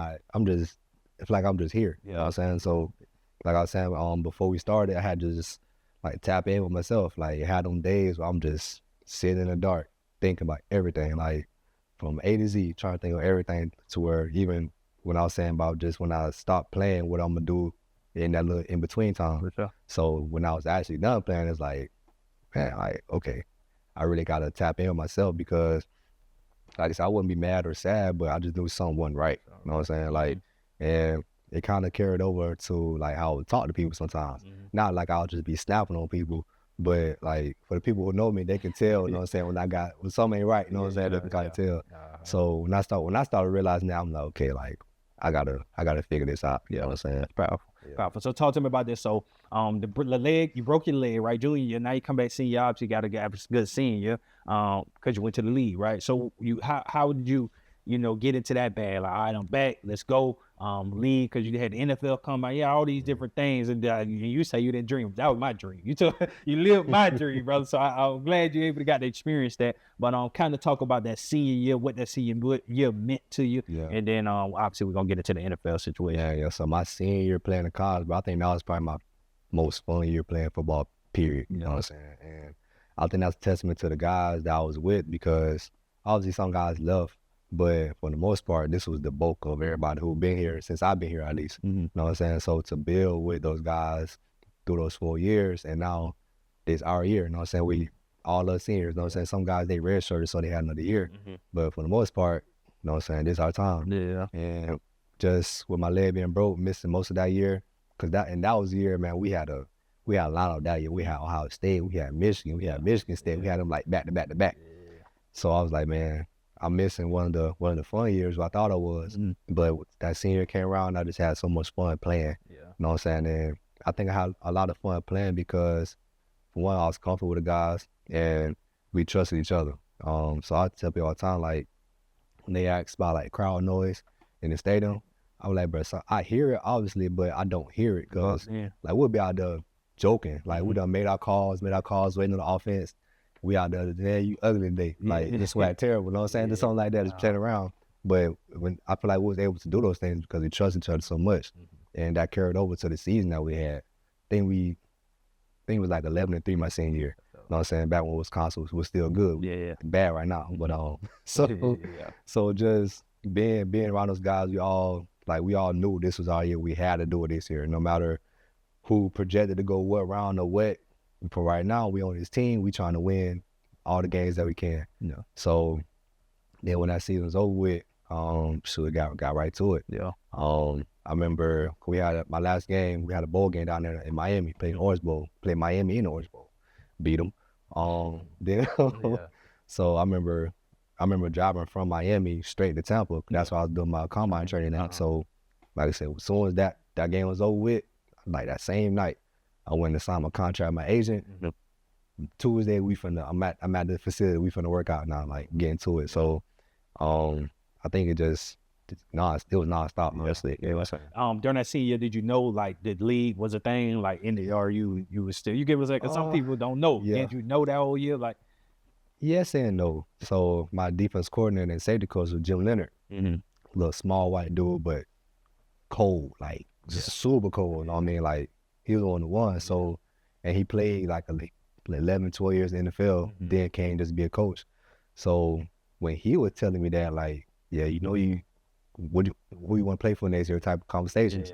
just, it's like I'm just here. You know what I'm saying? So like I was saying, before we started, I had to just like tap in with myself. Like I had them days where I'm just sitting in the dark, thinking about everything, like from A to Z, trying to think of everything, to where even when I was saying about just when I stopped playing, what I'm gonna do in that little in between time.
For sure.
So when I was actually done playing, it's like, man, like, okay, I really gotta tap in with myself, because like I said, I wouldn't be mad or sad, but I just knew something wasn't right. You know what I'm saying? Like, and it kind of carried over to like how I would talk to people sometimes. Not like I'll just be snapping on people, but like for the people who know me, they can tell, you know what I'm saying, when something ain't right, you know what I'm saying, they can kind of tell. So when I started realizing that, I'm like, okay, like I gotta figure this out. You know what I'm saying?
Powerful. Powerful. So talk to me about this. So the leg, you broke your leg, right? Junior year, now you come back senior, obviously you got to get a good senior, because you went to the league, right? So how did you get into that bag? Like, all right, I'm back, let's go. League, because you had the NFL come out, all these different things, and you say you didn't dream. That was my dream. You lived my dream, brother. So I'm glad you're able to get to experience that. But kind of talk about that senior year, what that senior year meant to you, and then obviously we're gonna get into the NFL situation.
Yeah. So my senior year playing in college, but I think that was probably my most fun year playing football, period. You know what I'm saying? And I think that's a testament to the guys that I was with, because obviously some guys left, but for the most part, this was the bulk of everybody who been here since I've been here, at least. You know what I'm saying? So to build with those guys through those 4 years, and now it's our year, you know what I'm saying? We all us seniors, you know what I'm saying? Some guys, they redshirted, so they had another year. But for the most part, you know what I'm saying, this is our time.
Yeah.
And just with my leg being broke, missing most of that year, because that was the year, man, we had a lineup that year. We had Ohio State, we had Michigan, we had Michigan State, we had them like back to back to back. So I was like, man, I'm missing one of the fun years, what I thought I was. But that senior year came around, I just had so much fun playing. You know what I'm saying? And I think I had a lot of fun playing because, for one, I was comfortable with the guys and we trusted each other. So I tell people all the time, like, when they ask about like crowd noise in the stadium, I was like, bro, so I hear it obviously, but I don't hear it, because like we'll be out there joking, like we done made our calls, waiting on the offense. We out there, man, you ugly today. Like, this swag terrible, you know what I'm saying? Just something like that, just playing around. But when I feel like we was able to do those things because we trust each other so much. And that carried over to the season that we had. I think it was like 11-3 my senior year. You know what I'm saying? Back when Wisconsin was still good. Bad right now. But so just being around those guys, we all knew this was our year. We had to do it this year. No matter who projected to go what round or what. For right now, we on this team, we trying to win all the games that we can. So then when that season was over with, we got right to it. I remember we had my last game, we had a bowl game down there in Miami, played Orange Bowl, played Miami in the Orange Bowl, beat them. So I remember driving from Miami straight to Tampa. That's why I was doing my combine training at. So like I said, as soon as that game was over with, like that same night, I went to sign my contract with my agent. Tuesday, I'm at the facility, we finna work out now, like getting to it. So I think it was nonstop yesterday.
During that senior year, did you know like the league was a thing, like in the RU, you was still, you give us like, cause some people don't know. Did you know that whole year? Like,
yes and no. So my defense coordinator and safety coach was Jim Leonard. Little small white dude, but cold, like just super cold. You know what I mean? Like, he was on the one. So, and he played like 11, 12 years in the NFL, then came just be a coach. So when he was telling me that, like, yeah, you know, who you want to play for next year type of conversations.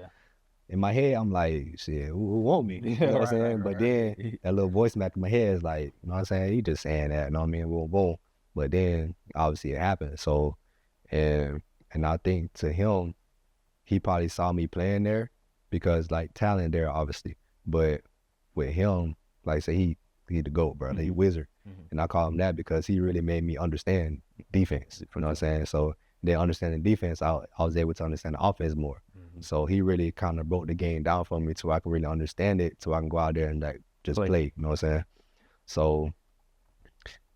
In my head, I'm like, shit, who want me? You know what I'm saying? But then that little voice back in my head is like, you know what I'm saying? He just saying that, you know what I mean? Boom, boom. But then obviously it happened. So, and I think to him, he probably saw me playing there because like talent there, obviously. But with him, like I say, he the GOAT, bro. He wizard. And I call him that because he really made me understand defense. You know what I'm saying? So then understanding defense, I was able to understand the offense more. So he really kind of broke the game down for me so I can really understand it, so I can go out there and like just play. You know what I'm saying? So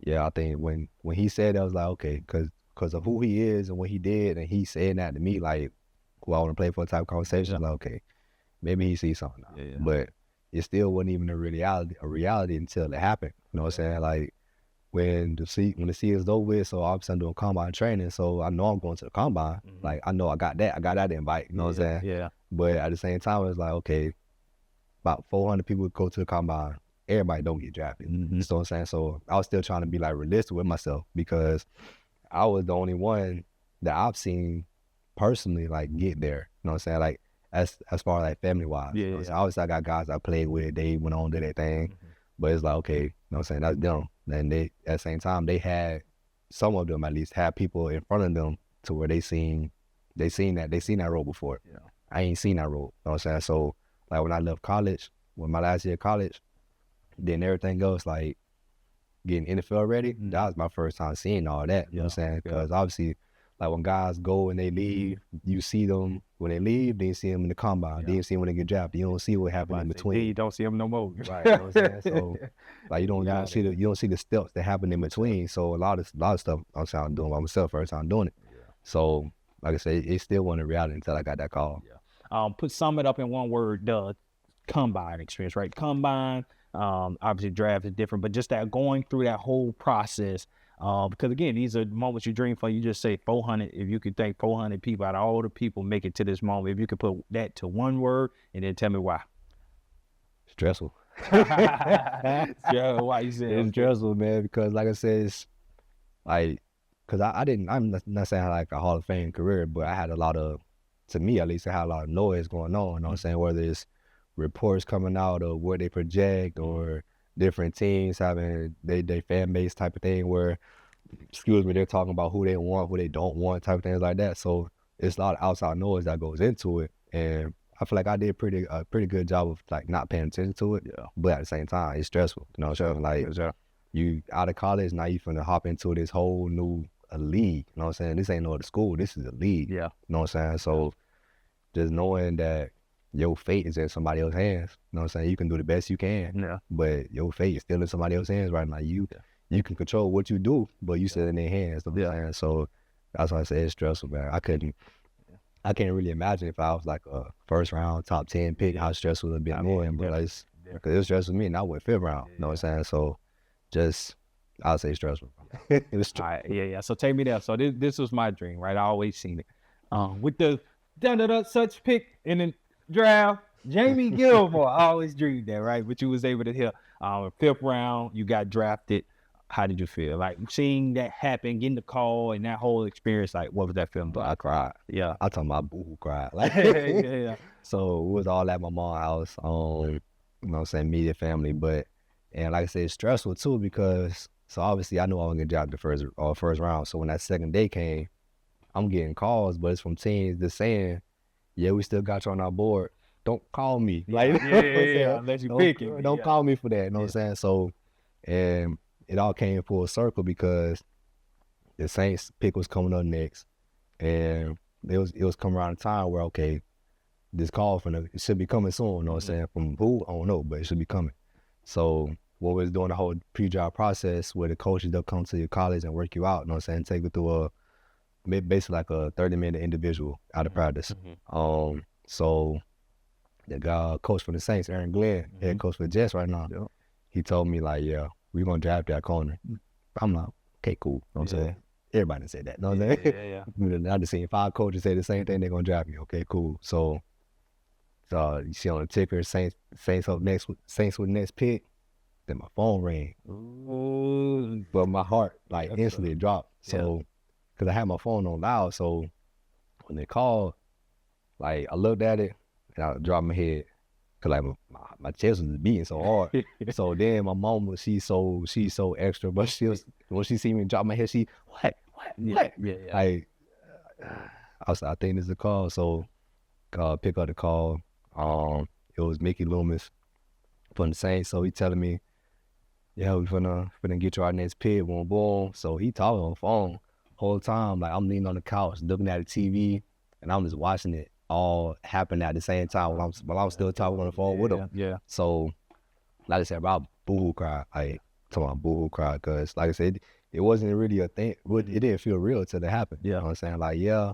yeah, I think when he said that, I was like, okay, because of who he is and what he did, and he said that to me, like, who I want to play for type of conversation, like, okay, maybe he sees something now. But it still wasn't even a reality until it happened. You know what I'm saying? Like, when the season is over with, so obviously I'm doing combine training, so I know I'm going to the combine. Like I know I got that invite, you know what I'm saying?
Yeah.
But at the same time, it's like, okay, about 400 people go to the combine. Everybody don't get drafted. You know what I'm saying? So I was still trying to be like realistic with myself, because I was the only one that I've seen personally like get there. You know what I'm saying? Like as far as like family wise.
Yeah,
you know what I'm saying? Obviously I got guys I played with, they went on to their thing. But it's like, okay, you know what I'm saying, that's them. And they at the same time they had, some of them at least had people in front of them to where they seen that road before.
Yeah.
I ain't seen that road. You know what I'm saying? So like when I left college, when my last year of college, then everything goes like getting NFL ready. That was my first time seeing all that. You know what I'm saying? Because obviously, like when guys go and they leave, you see them when they leave, then you see them in the combine. Then you see them when they get drafted. You don't see what happened in between.
You don't see them no more.
Right. You know what I'm saying? So like you don't see the steps that happen in between. So a lot of stuff I'm doing by myself, first time doing it. So like I said, it still wasn't a reality until I got that call.
Sum it up in one word, the combine experience, right? Combine, obviously draft is different, but just that going through that whole process, because again, these are moments you dream for. You just say 400, if you could think 400 people out of all the people make it to this moment, if you could put that to one word and then tell me why.
Stressful.
Yeah, why you say
it's stressful, man, because like I said, it's like, because I'm not saying I had like a Hall of Fame career, but I had a lot of, to me at least, I had a lot of noise going on, you know what I'm saying, whether it's reports coming out of where they project or different teams having they fan base type of thing where, they're talking about who they want, who they don't want, type of things like that. So it's a lot of outside noise that goes into it, and I feel like I did a pretty good job of like not paying attention to it. But at the same time, it's stressful. You know what I'm saying? Like you out of college, now you finna hop into this whole new league. You know what I'm saying? This ain't no other school. This is a league. You know what I'm saying? So just knowing that your fate is in somebody else's hands. You know what I'm saying? You can do the best you can, but your fate is still in somebody else's hands right now. You can control what you do, but you still in their hands. You know what I'm saying? So that's why I say it's stressful, man. I can't really imagine if I was like a first round, top 10 pick, how stressful it would be annoying, but because it was stressful me and I went fifth round. You know what I'm saying? So I'll say stressful. It was stressful.
All right, So take me there. So this was my dream, right? I always seen it. With the such pick in the draft, Jamie Gilmore. I always dreamed that, right? But you was able to hear fifth round, you got drafted. How did you feel? Like seeing that happen, getting the call, and that whole experience, like what was that feeling?
But I cried. I talking about boo cried. Like So it was all at my mom's house, you know what I'm saying, immediate family. And like I said, it's stressful too, because so obviously I knew I was gonna drop the first round. So when that second day came, I'm getting calls, but it's from teams just saying, yeah, we still got you on our board. Don't call me. Like
unless you pick it.
Don't call me for that. You know what I'm saying? So and it all came full circle because the Saints pick was coming up next, and it was coming around a time where, okay, this call it should be coming soon. You know what I'm saying? From who? I don't know, but it should be coming. So what was doing the whole pre-draft process where the coaches, they'll come to your college and work you out, you know what I'm saying? Take you through basically like a 30-minute individual out of practice. So the guy, coach for the Saints, Aaron Glenn, head coach for the Jets right now, he told me like, yeah, we're going to draft that corner. I'm like, okay, cool. You know what I'm saying? Everybody done said that. You know what I'm saying? I just seen 5 coaches say the same thing, they're going to draft me. Okay, cool. So you see on the ticker, Saints up next, Saints with the next pick. Then my phone rang. Ooh. But my heart like instantly dropped. So, because I had my phone on loud. So when they called, like I looked at it and I dropped my head. Cause like my chest was beating so hard. So then my mom she's so extra, but when she see me drop my head, she what? Like I was like, I think this is a call. So pick up the call. It was Mickey Loomis from the Saints. So he telling me, yeah, we finna get you our next pick, boom, boom. So he talking on the phone whole time. Like I'm leaning on the couch, looking at the TV, and I'm just watching it all happen at the same time while I'm still talking on the phone with him. So like I said, bro, I boo-hoo cried. Like talking about boo-hoo cried, because like I said, it wasn't really a thing. It didn't feel real till it happened. You know what I'm saying? Like, yeah,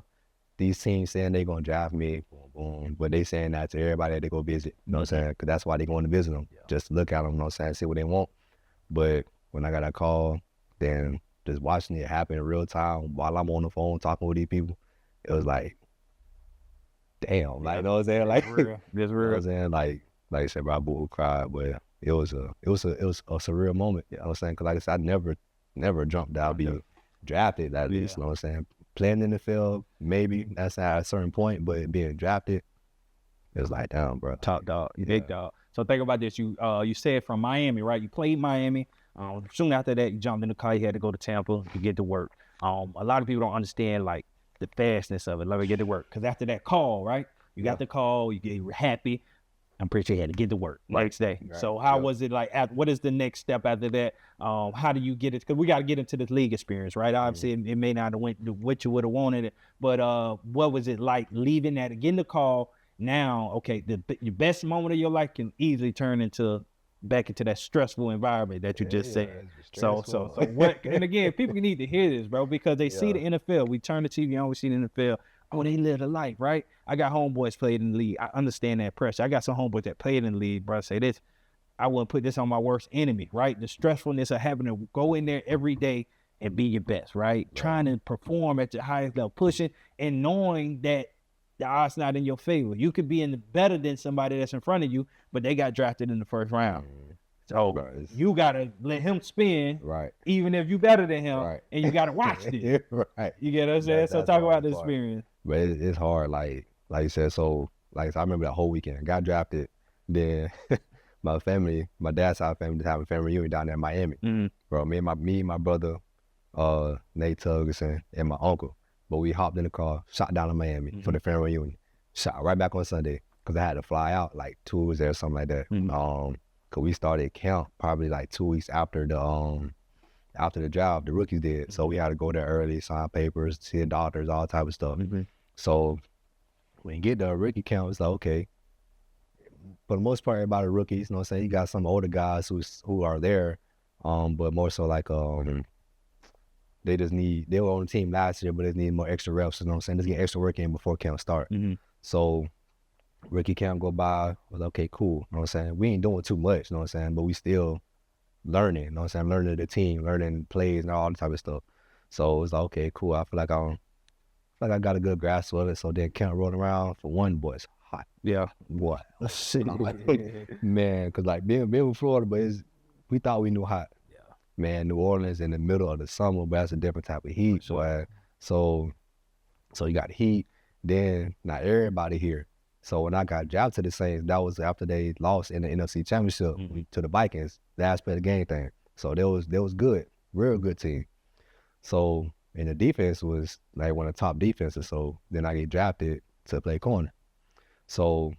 these teams saying they gonna draft me, boom, boom, but they saying that to everybody that they go visit. You know what I'm saying? Because that's why they going to visit them. Just to look at them, you know what I'm saying, see what they want. But when I got that call, then just watching it happen in real time while I'm on the phone talking with these people, it was like, damn, like, you know what I'm saying? Like,
It's real.
you know what I'm saying? Like I said, bro, I bull cried, but it was a surreal moment. You know what I'm saying? Because like I said, I never jumped that I'd be drafted at least. You know what I'm saying? Playing in the field, maybe that's at a certain point, but being drafted, it was like, damn, bro.
Top dog, big dog. So think about this. You said from Miami, right? You played Miami. Soon after that, you jumped in the car. You had to go to Tampa to get to work. A lot of people don't understand like the fastness of it. Let me get to work. Because after that call, right? You got the call. You were happy. I'm pretty sure you had to get to work next day. Right. So how was it like? What is the next step after that? How do you get it? Because we got to get into this league experience, right? Obviously, it may not have went to what you would have wanted it, but what was it like leaving that, getting the call? Now, okay, your best moment of your life can easily turn back into that stressful environment that you just said. So what? And again, people need to hear this, bro, because they see the NFL. We turn the TV on, we see the NFL. Oh, they live a life, right? I got homeboys played in the league. I understand that pressure. I got some homeboys that played in the league, bro. Say this, I wouldn't put this on my worst enemy, right? The stressfulness of having to go in there every day and be your best, right? Trying to perform at your highest level, pushing and knowing that the odds not in your favor. You could be better than somebody that's in front of you, but they got drafted in the first round. So you gotta let him spin,
right?
Even if you better than him, and you gotta watch it,
right?
You get what I'm saying? So talk about the experience.
But it's hard, like you said. So like I remember that whole weekend. Got drafted. Then my dad's side family, having a family reunion down there in Miami. Bro, me and my brother, Nate Tuggerson, and my uncle. But we hopped in the car, shot down to Miami for the family reunion. Shot right back on Sunday because I had to fly out like Tuesday or something like that. Cause we started camp probably like 2 weeks after the draft, the rookies did. So we had to go there early, sign papers, see doctors, all type of stuff. So when you get to a rookie camp, it's like, okay, for the most part, everybody rookies, you know what I'm saying? You got some older guys who are there, but more so like, they were on the team last year, but they need more extra reps, you know what I'm saying? Just get extra work in before camp start. So rookie camp go by, I was like, okay, cool, you know what I'm saying? We ain't doing too much, you know what I'm saying? But we still learning, you know what I'm saying? Learning the team, learning plays and all that type of stuff. So it's like, okay, cool. I feel like I got a good grasp of it. So then camp rolling around for one, boy, it's hot.
Yeah.
Boy. Man, because like being with Florida, but we thought we knew hot. Yeah. Man, New Orleans in the middle of the summer, but that's a different type of heat, boy. So you got heat, then not everybody here. So when I got drafted to the Saints, that was after they lost in the NFC Championship to the Vikings, last play of the game thing. So they was good, real good team. So and the defense was like one of the top defenses. So then I get drafted to play corner. So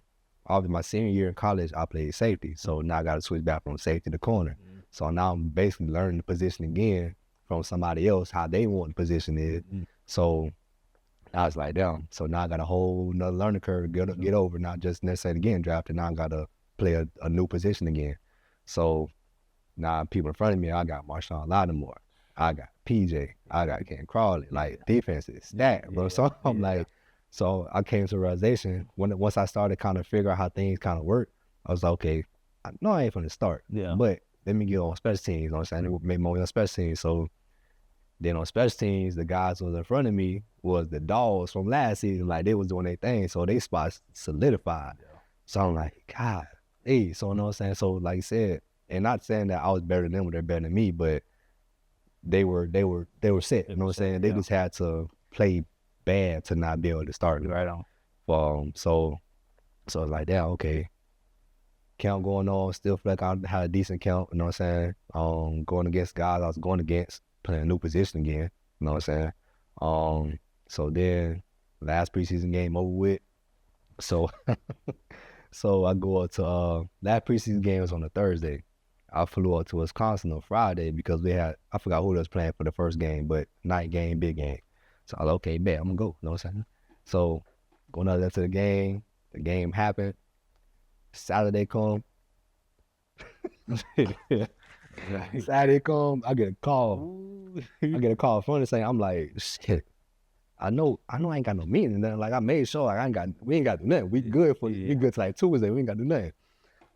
after my senior year in college, I played safety. So now I got to switch back from safety to corner. So now I'm basically learning the position again from somebody else, how they want the position is. So I was like, damn. So now I got a whole nother learning curve to get over, not just necessarily getting drafted. Now I got to play a new position again. So now people in front of me, I got Marshawn Lattimore, I got PJ, I got Ken Crawley, like defense is stacked, bro. So I'm like, so I came to a realization once I started kind of figure out how things kind of work, I was like, okay, I know I ain't from the start, but let me get on special teams, you know what I'm saying? Make my way on special teams. So then on special teams, the guys who was in front of me was the Dogs from last season. Like they was doing their thing, so they spots solidified. So I'm like, God, hey, so you know what I'm saying? So like I said, and not saying that I was better than them or they're better than me, but they were set. You know what I'm saying? They just had to play bad to not be able to start.
Right on.
So it's like, damn, okay. Count going on, still feel like I had a decent count, you know what I'm saying? Going against guys I was going against, playing a new position again, you know what I'm saying? So then last preseason game over with. So so I go up to last preseason game was on a Thursday. I flew up to Wisconsin on Friday because I forgot who was playing for the first game, but night game, big game. So I was like, okay, bet, I'm gonna go, you know what I'm saying? So going out there to the game happened. Saturday come. Saturday come, I get a call. I get a call from the saying, I'm like, shit. I know I ain't got no meeting. Then like I made sure like we ain't got to do nothing. We good we good to like Tuesday. We ain't got to do nothing.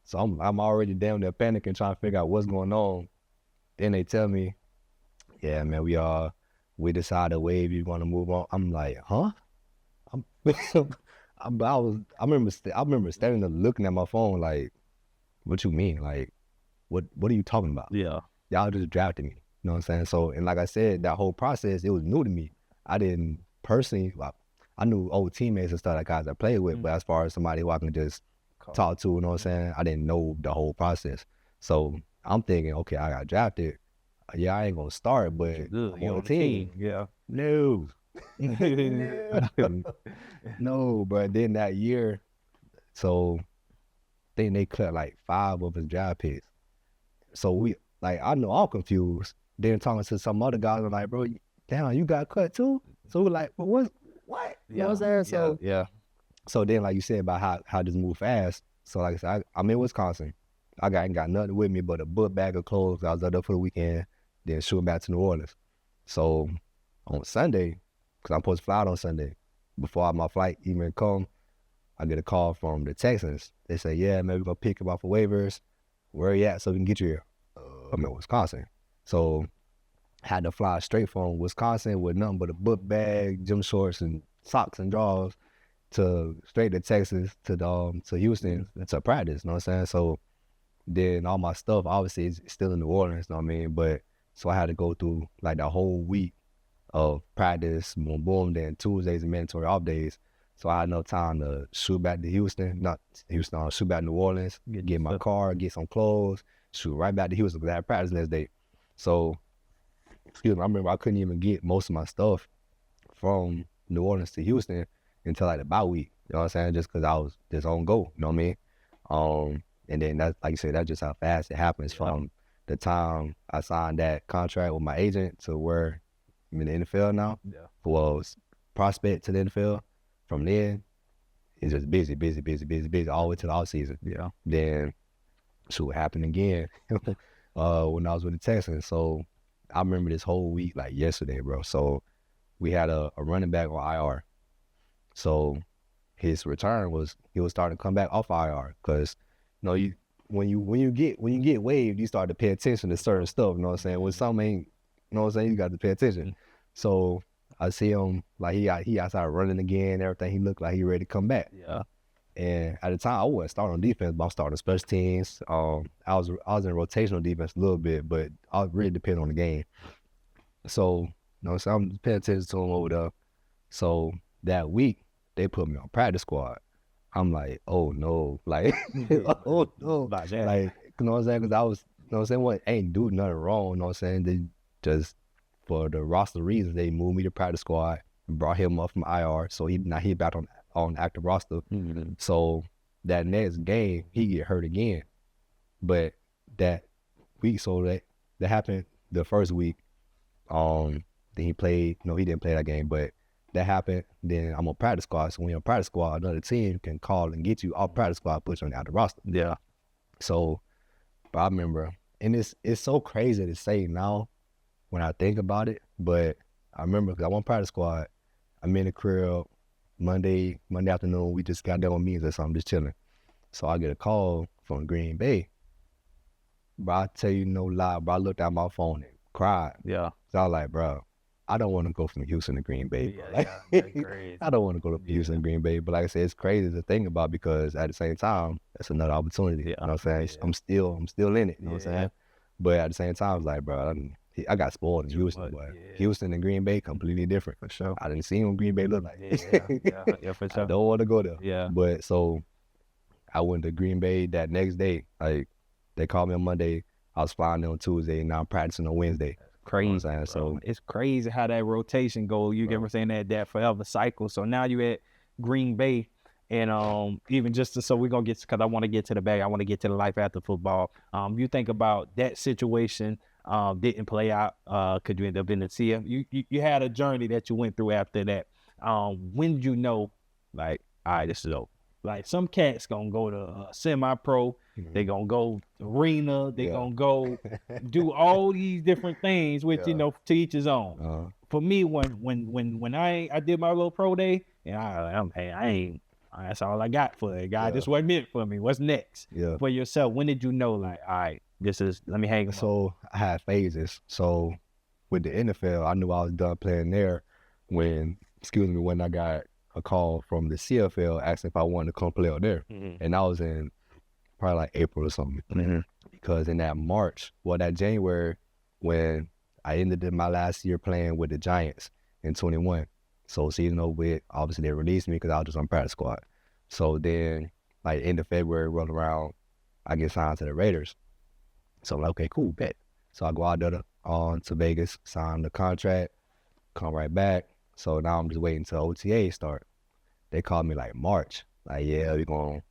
So I'm already down there panicking, trying to figure out what's going on. Then they tell me, yeah, man, we decided wave you want to move on. I'm like, huh? I'm, I remember standing there looking at my phone like, what you mean? Like, what are you talking about?
Yeah.
Y'all just drafted me. You know what I'm saying? So, and like I said, that whole process, it was new to me. I didn't personally, I knew old teammates and stuff like guys I played with, but as far as somebody who I can just talk to, you know what I'm saying? I didn't know the whole process. So I'm thinking, okay, I got drafted. Yeah, I ain't gonna start, but I'm on the team.
Yeah.
No. No, but then that year, so I think they cut like 5 of his draft picks. So I know I'm confused. Then talking to some other guys, I'm like, bro, damn, you got cut too? So we're like, well, what? You know what I'm saying? So
yeah.
So then, like you said about how this move fast. So like I said, I'm in Wisconsin. I ain't got nothing with me but a book bag of clothes. I was up there for the weekend, then shooting back to New Orleans. So on Sunday, because I'm supposed to fly out on Sunday, before my flight even come, I get a call from the Texans. They say, yeah, man, we're going to pick him off of waivers. Where you at so we can get you here? I'm in Wisconsin. So I had to fly straight from Wisconsin with nothing but a book bag, gym shorts, and socks and drawers straight to Texas, to Houston, to practice, you know what I'm saying? So then all my stuff obviously is still in New Orleans, you know what I mean? But so I had to go through like the whole week of practice, boom, boom, then Tuesdays and mandatory off days. So I had no time to shoot back to Houston, shoot back to New Orleans, get my car, get some clothes, shoot right back to Houston because I had practice next day. So, I remember I couldn't even get most of my stuff from New Orleans to Houston until like the bye week, you know what I'm saying? Just because I was just on go, you know what I mean? And then that's, like you said, that's just how fast it happens from the time I signed that contract with my agent to where I'm in the NFL now. Yeah. Well, prospect to the NFL. From then, it's just busy, all the way to the off season. Yeah. Then, what happened again when I was with the Texans. So I remember this whole week like yesterday, bro. So we had a running back on IR. So his return was he was starting to come back off IR because when you get waived, you start to pay attention to certain stuff. You know what I'm saying? When something ain't, you know what I'm saying, you got to pay attention. So I see him like he outside running again, everything. He looked like he ready to come back. Yeah. And at the time I wasn't starting on defense, but I'm starting special teams. I was in rotational defense a little bit, but I really depend on the game. So so I'm paying attention to him over there. So that week they put me on practice squad. I'm like, oh no, like oh no, like you know what I'm saying? Because I was, you know what I'm saying, ain't do nothing wrong. You know what I'm saying? They just for the roster reasons they moved me to practice squad and brought him up from IR. So he back on active roster. Mm-hmm. So that next game he get hurt again. But that week, so that happened the first week. Then he played. No, he didn't play that game, but that happened. Then I'm on practice squad. So when you're on practice squad, another team can call and get you off practice squad, put you on the active roster. Yeah. So, but I remember, and it's so crazy to say now when I think about it, but I remember because I'm on practice squad. I'm in the crib Monday afternoon. We just got done with meetings or something, just chilling. So I get a call from Green Bay. But I tell you no lie, bro. I looked at my phone and cried. Yeah. So I was like, bro, I don't want to go from Houston to Green Bay. Bro. I don't want to go to Houston to Green Bay. But like I said, it's crazy to think about because at the same time, that's another opportunity. Yeah. You know what I'm saying? Yeah. I'm still in it. You know what I'm saying? But at the same time, it's like, bro, I got spoiled in Houston, but Houston and Green Bay completely different. For sure. I didn't see what Green Bay look like. Yeah, for sure. I don't want to go there. Yeah. But so I went to Green Bay that next day. Like they called me on Monday. I was flying there on Tuesday, and now I'm practicing on Wednesday.
Crazy. You know what I'm saying? So it's crazy how that rotation goes. You get what I'm saying, that forever cycle. So now you at Green Bay, and even just so we're gonna get, because I want to get to the bag. I want to get to the life after football. You think about that situation. Didn't play out because you ended up in the CF. You had a journey that you went through after that. When did you know, like, all right, this is over? Like some cats gonna go to semi-pro, they gonna go arena, they gonna go do all these different things, which to each his own. For me, when I did my little pro day, and I ain't. That's all I got for it. God, this wasn't meant for me. What's next? For yourself, when did you know, like, all right, let me hang.
So I had phases. So with the NFL, I knew I was done playing there when I got a call from the CFL asking if I wanted to come play out there. And I was in probably like April or something. Because in that that January, when I ended my last year playing with the Giants in 21. So season over with, obviously they released me because I was just on practice squad. So then, like end of February, roll around, I get signed to the Raiders. So I'm like, okay, cool, bet. So I go out there to Vegas, sign the contract, come right back. So now I'm just waiting till OTA start. They called me like March. Like, yeah, we're going to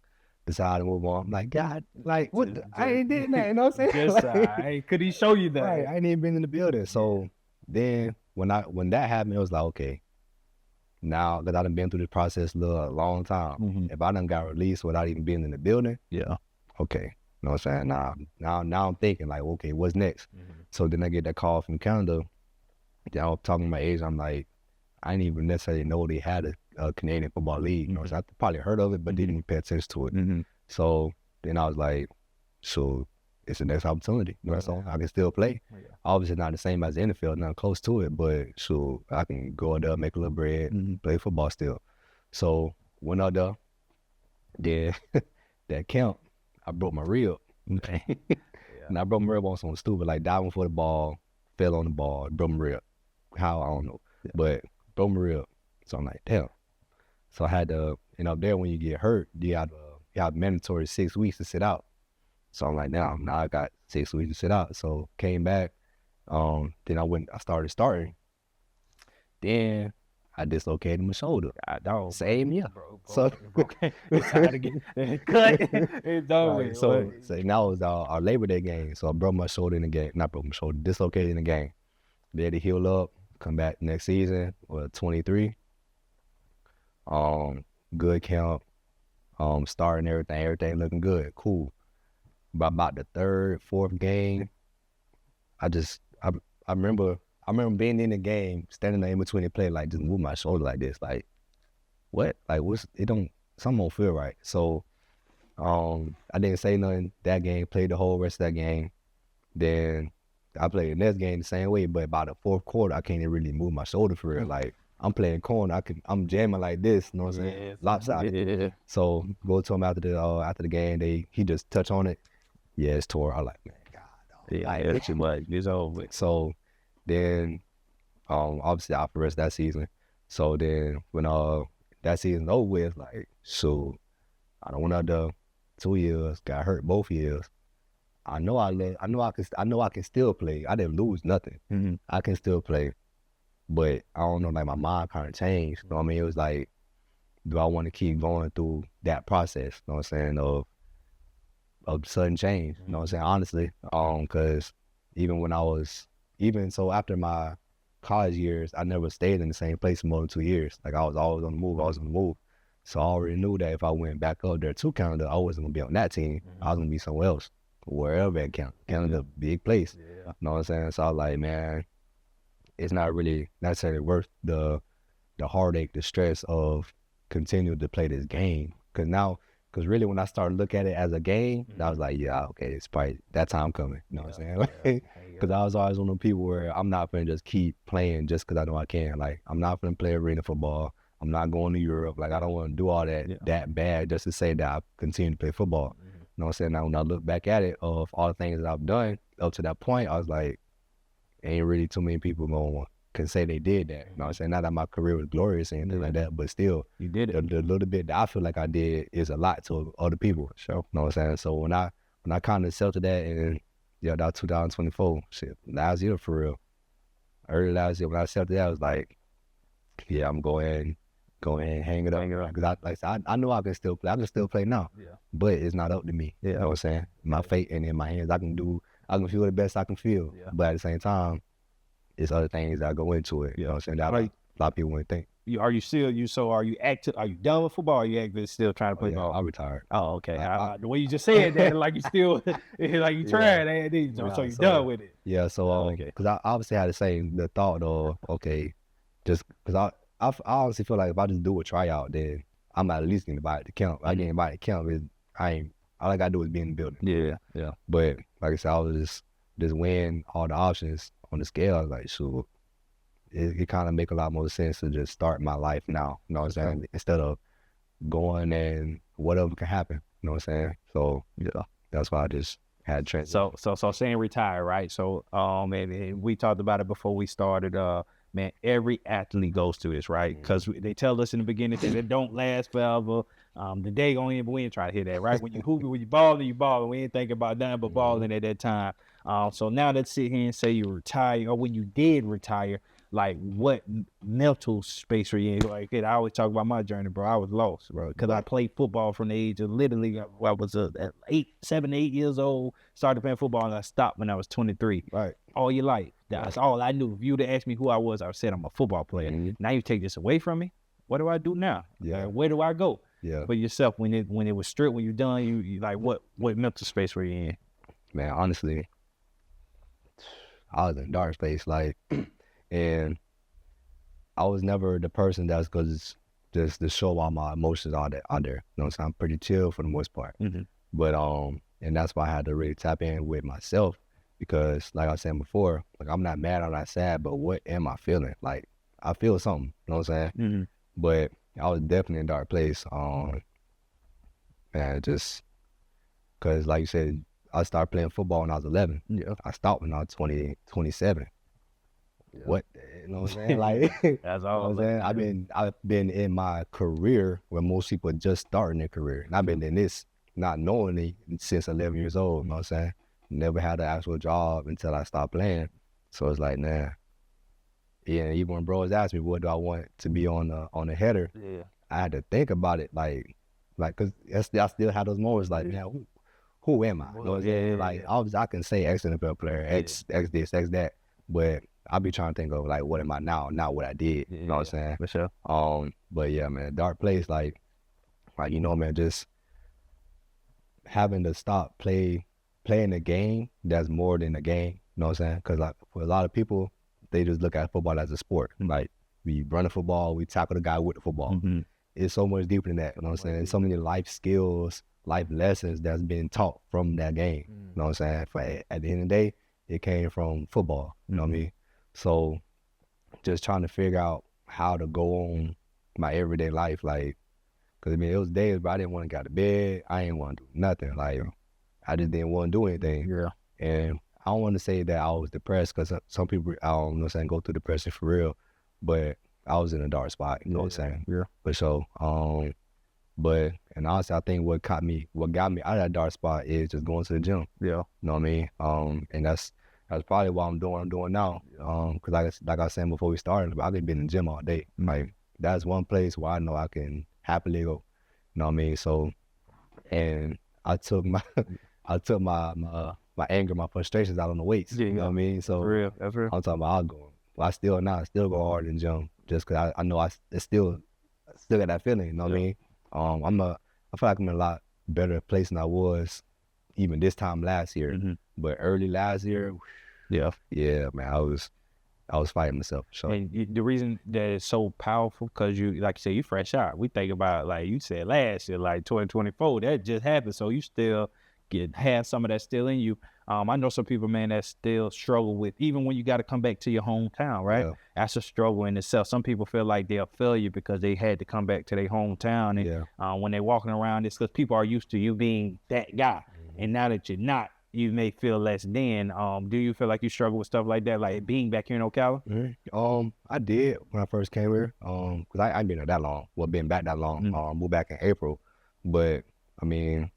decide to move on. I'm like, God, like, what? I ain't did that, you know what I'm saying?
Just,
like,
could he show you that?
Right, I ain't even been in the building. So then when that happened, it was like, okay, now that I done been through this process a long time, if I done got released without even being in the building, okay. You know what I'm saying? Now I'm thinking like, okay, what's next? So then I get that call from Canada. Then I was talking to my agent. I'm like, I didn't even necessarily know they had a Canadian football league. You know, so I probably heard of it, but didn't even pay attention to it. So then I was like, so it's the next opportunity. You know, so I can still play. Obviously not the same as the NFL, not close to it, but so I can go out there, make a little bread, play football still. So went out there, then that camp, I broke my rib. And I broke my rib on something stupid, like diving for the ball, fell on the ball, broke my rib. How, I don't know. But broke my rib. So I'm like, damn. So I had to, up there when you get hurt, you have mandatory 6 weeks to sit out. So I'm like, now I got 6 weeks to sit out. So came back. Then I started starting. Then I dislocated my shoulder. Same year. So
it's time to get cut. It's done with.
So now it was our Labor Day game. So I broke my shoulder in the game. Not broke my shoulder, dislocated in the game. They had to heal up, come back next season, 23. Good camp. Starting everything looking good. Cool. But about the third, fourth game, I remember being in the game, standing there in between the play, like just move my shoulder like this, like what? Like something don't feel right. So I didn't say nothing that game, played the whole rest of that game. Then I played the next game the same way, but by the fourth quarter, I can't even really move my shoulder for real. Like I'm playing corner, I'm jamming like this, you know what I'm saying? Lopsided. So go to him after the game, he just touch on it. Yeah, it's tore. I like, man, God.
It's too much. It's over.
So then, obviously out for the rest of that season. So then when that season's over with, like, so I don't went out there 2 years, got hurt both years. I know I can still play. I didn't lose nothing. I can still play, but I don't know. Like my mind kind of changed. You know what I mean? It was like, do I want to keep going through that process? You know what I'm saying? Of sudden change. You know what I'm saying? Honestly, because after my college years, I never stayed in the same place for more than 2 years. Like I was always on the move. So I already knew that if I went back up there to Canada, I wasn't gonna be on that team. I was gonna be somewhere else, wherever at Canada. Canada, big place. You know what I'm saying? So I was like, man, it's not really necessarily worth the heartache, the stress of continuing to play this game. Because really when I started looking at it as a game, I was like, yeah, okay, it's probably that time coming. You know what I'm saying? Because I was always one of the people where I'm not going to just keep playing just because I know I can. Like, I'm not going to play arena football. I'm not going to Europe. Like, I don't want to do all that bad just to say that I continue to play football. You know what I'm saying? Now, when I look back at it, of all the things that I've done up to that point, I was like, ain't really too many people can say they did that. You know what I'm saying? Not that my career was glorious or anything like that, but still,
you did it.
The little bit that I feel like I did is a lot to other people. Sure. You know what I'm saying? So when I kind of accepted that, and that 2024 shit, last year for real, early last year when I accepted that, I was like, yeah, I'm going and hang it up. Because I know I can still play. I can still play now. Yeah. But it's not up to me. Yeah. You know what I'm saying? My fate ain't in my hands. I can feel the best I can feel. Yeah. But at the same time, it's other things that go into it. You know what I'm saying? That a lot of people wouldn't think.
Are you active? Are you done with football? Or are you active still trying to play ball?
I retired.
Oh, okay. The way you just said that, like you still, like you tried, so you done with it.
Yeah. So because I obviously had the thought of, okay, just because I honestly feel like if I just do a tryout, then I'm at least getting invited to camp. I get invited to camp, all I gotta do is be in the building.
Yeah.
But like I said, I was just weighing all the options on the scale, I was like, shoot, it kind of make a lot more sense to just start my life now. You know what I'm saying? Instead of going and whatever can happen. You know what I'm saying? So yeah, that's why I just had transition.
So saying retire, right? So and we talked about it before we started. Man, every athlete goes through this, right? Because they tell us in the beginning that it don't last forever. The day going in, but we ain't trying to hear that, right? When you hooping, when you balling, you balling. We ain't thinking about nothing but balling at that time. So now let's sit here and say you retire, or when you did retire, like what mental space were you in? Like I always talk about my journey, bro. I was lost, bro, because I played football from the age of literally, I was 7, 8 years old, started playing football, and I stopped when I was 23.
Right.
All your life. That's all I knew. If you would have asked me who I was, I would say I'm a football player. Now you take this away from me. What do I do now?
Yeah.
Where do I go?
Yeah.
For yourself, when it was stripped, when you're done, you like what mental space were you in?
Man, honestly, I was in a dark space, like, and I was never the person that's just to show all my emotions out there. You know what I'm saying? I'm pretty chill for the most part. But and that's why I had to really tap in with myself, because like I was saying before, like I'm not mad, I'm not sad, but what am I feeling? Like I feel something, you know what I'm saying? But I was definitely in a dark place. Man, just because like you said, I started playing football when I was 11.
Yeah.
I stopped when I was 27. Yeah. What, you know what I'm saying? Like,
that's all.
You know what I'm saying? I've been in my career where most people are just starting their career, and I've been in this not knowing it since 11 years old. You know what I'm saying? Never had an actual job until I stopped playing. So it's like, nah. Yeah, even when bros asked me, what do I want to be on the header?
Yeah.
I had to think about it, like, cause I still had those moments, like, man, who am I? You know what I'm saying? Like, obviously I can say ex-NFL player, X this, X that, but I be trying to think of like, what am I now, not what I did. You know what I'm saying?
For sure.
But yeah, man, dark place, like you know, man, just having to stop playing the game that's more than a game. You know what I'm saying? Because like for a lot of people, they just look at football as a sport. Like we run the football, we tackle the guy with the football. It's so much deeper than that. You know what I'm saying? So many life skills, life lessons that's been taught from that game. You know what I'm saying? At the end of the day, it came from football. You know what I mean? So just trying to figure out how to go on my everyday life, like, because I mean, it was days where I didn't want to get out of bed. I didn't want to do nothing. Like, I just didn't want to do anything. Yeah. And I don't want to say that I was depressed, because some people, I don't know what I'm saying, go through depression for real, but I was in a dark spot, you know what I'm saying? Yeah. For sure. And honestly, I think what got me out of that dark spot is just going to the gym. Yeah. You know what I mean? And that's probably why I'm doing what I'm doing now. Because like I was saying before we started, I've been in the gym all day. Like, that's one place where I know I can happily go. You know what I mean? So, and I took my anger, my frustrations out on the weights. Yeah, you know what I mean? So that's real. I'm talking about I still go hard in the gym, just because I know I still got that feeling. You know what I mean? I feel like I'm in a lot better place than I was even this time last year. But early last year, yeah, man, I was fighting myself. So.
And the reason that it's so powerful, because you, like you said, you fresh out. We think about, like you said last year, like 2024, that just happened. So you still have some of that still in you. I know some people, man, that still struggle with, even when you got to come back to your hometown, right? Yeah. That's a struggle in itself. Some people feel like they're a failure because they had to come back to their hometown. And when they're walking around, it's because people are used to you being that guy. And now that you're not, you may feel less than. Do you feel like you struggle with stuff like that, like being back here in Ocala?
I did when I first came here, because I ain't been here that long. Well, been back that long. Moved back in April. But, I mean,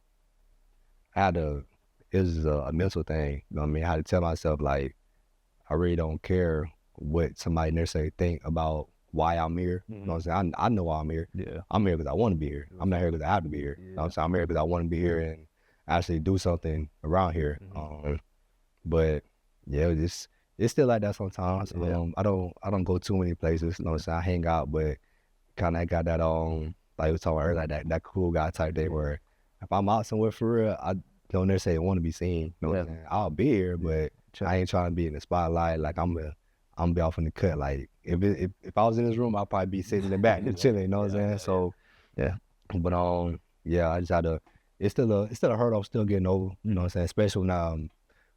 it was a mental thing. You know what I mean? I had to tell myself, like, I really don't care what somebody necessarily think about why I'm here. You know what I'm saying? I know why I'm here. Yeah. I'm here because I want to be here. I'm not here because I have to be here. You know what I'm saying? I'm here because I want to be here and actually do something around here. But yeah, it's still like that sometimes. I don't go too many places. You know what I'm saying? I hang out, but kind of got that like we was talking earlier, like that cool guy type thing where if I'm out somewhere for real, I don't necessarily want to be seen. You know what I'm saying? I'll be here, but I ain't trying to be in the spotlight. Like I'm gonna be off in the cut. Like if I was in this room, I'd probably be sitting in the back and chilling. You know what I'm saying? So yeah, but I just had to. It's still a hurdle I'm still getting over. You know what I'm saying? Especially now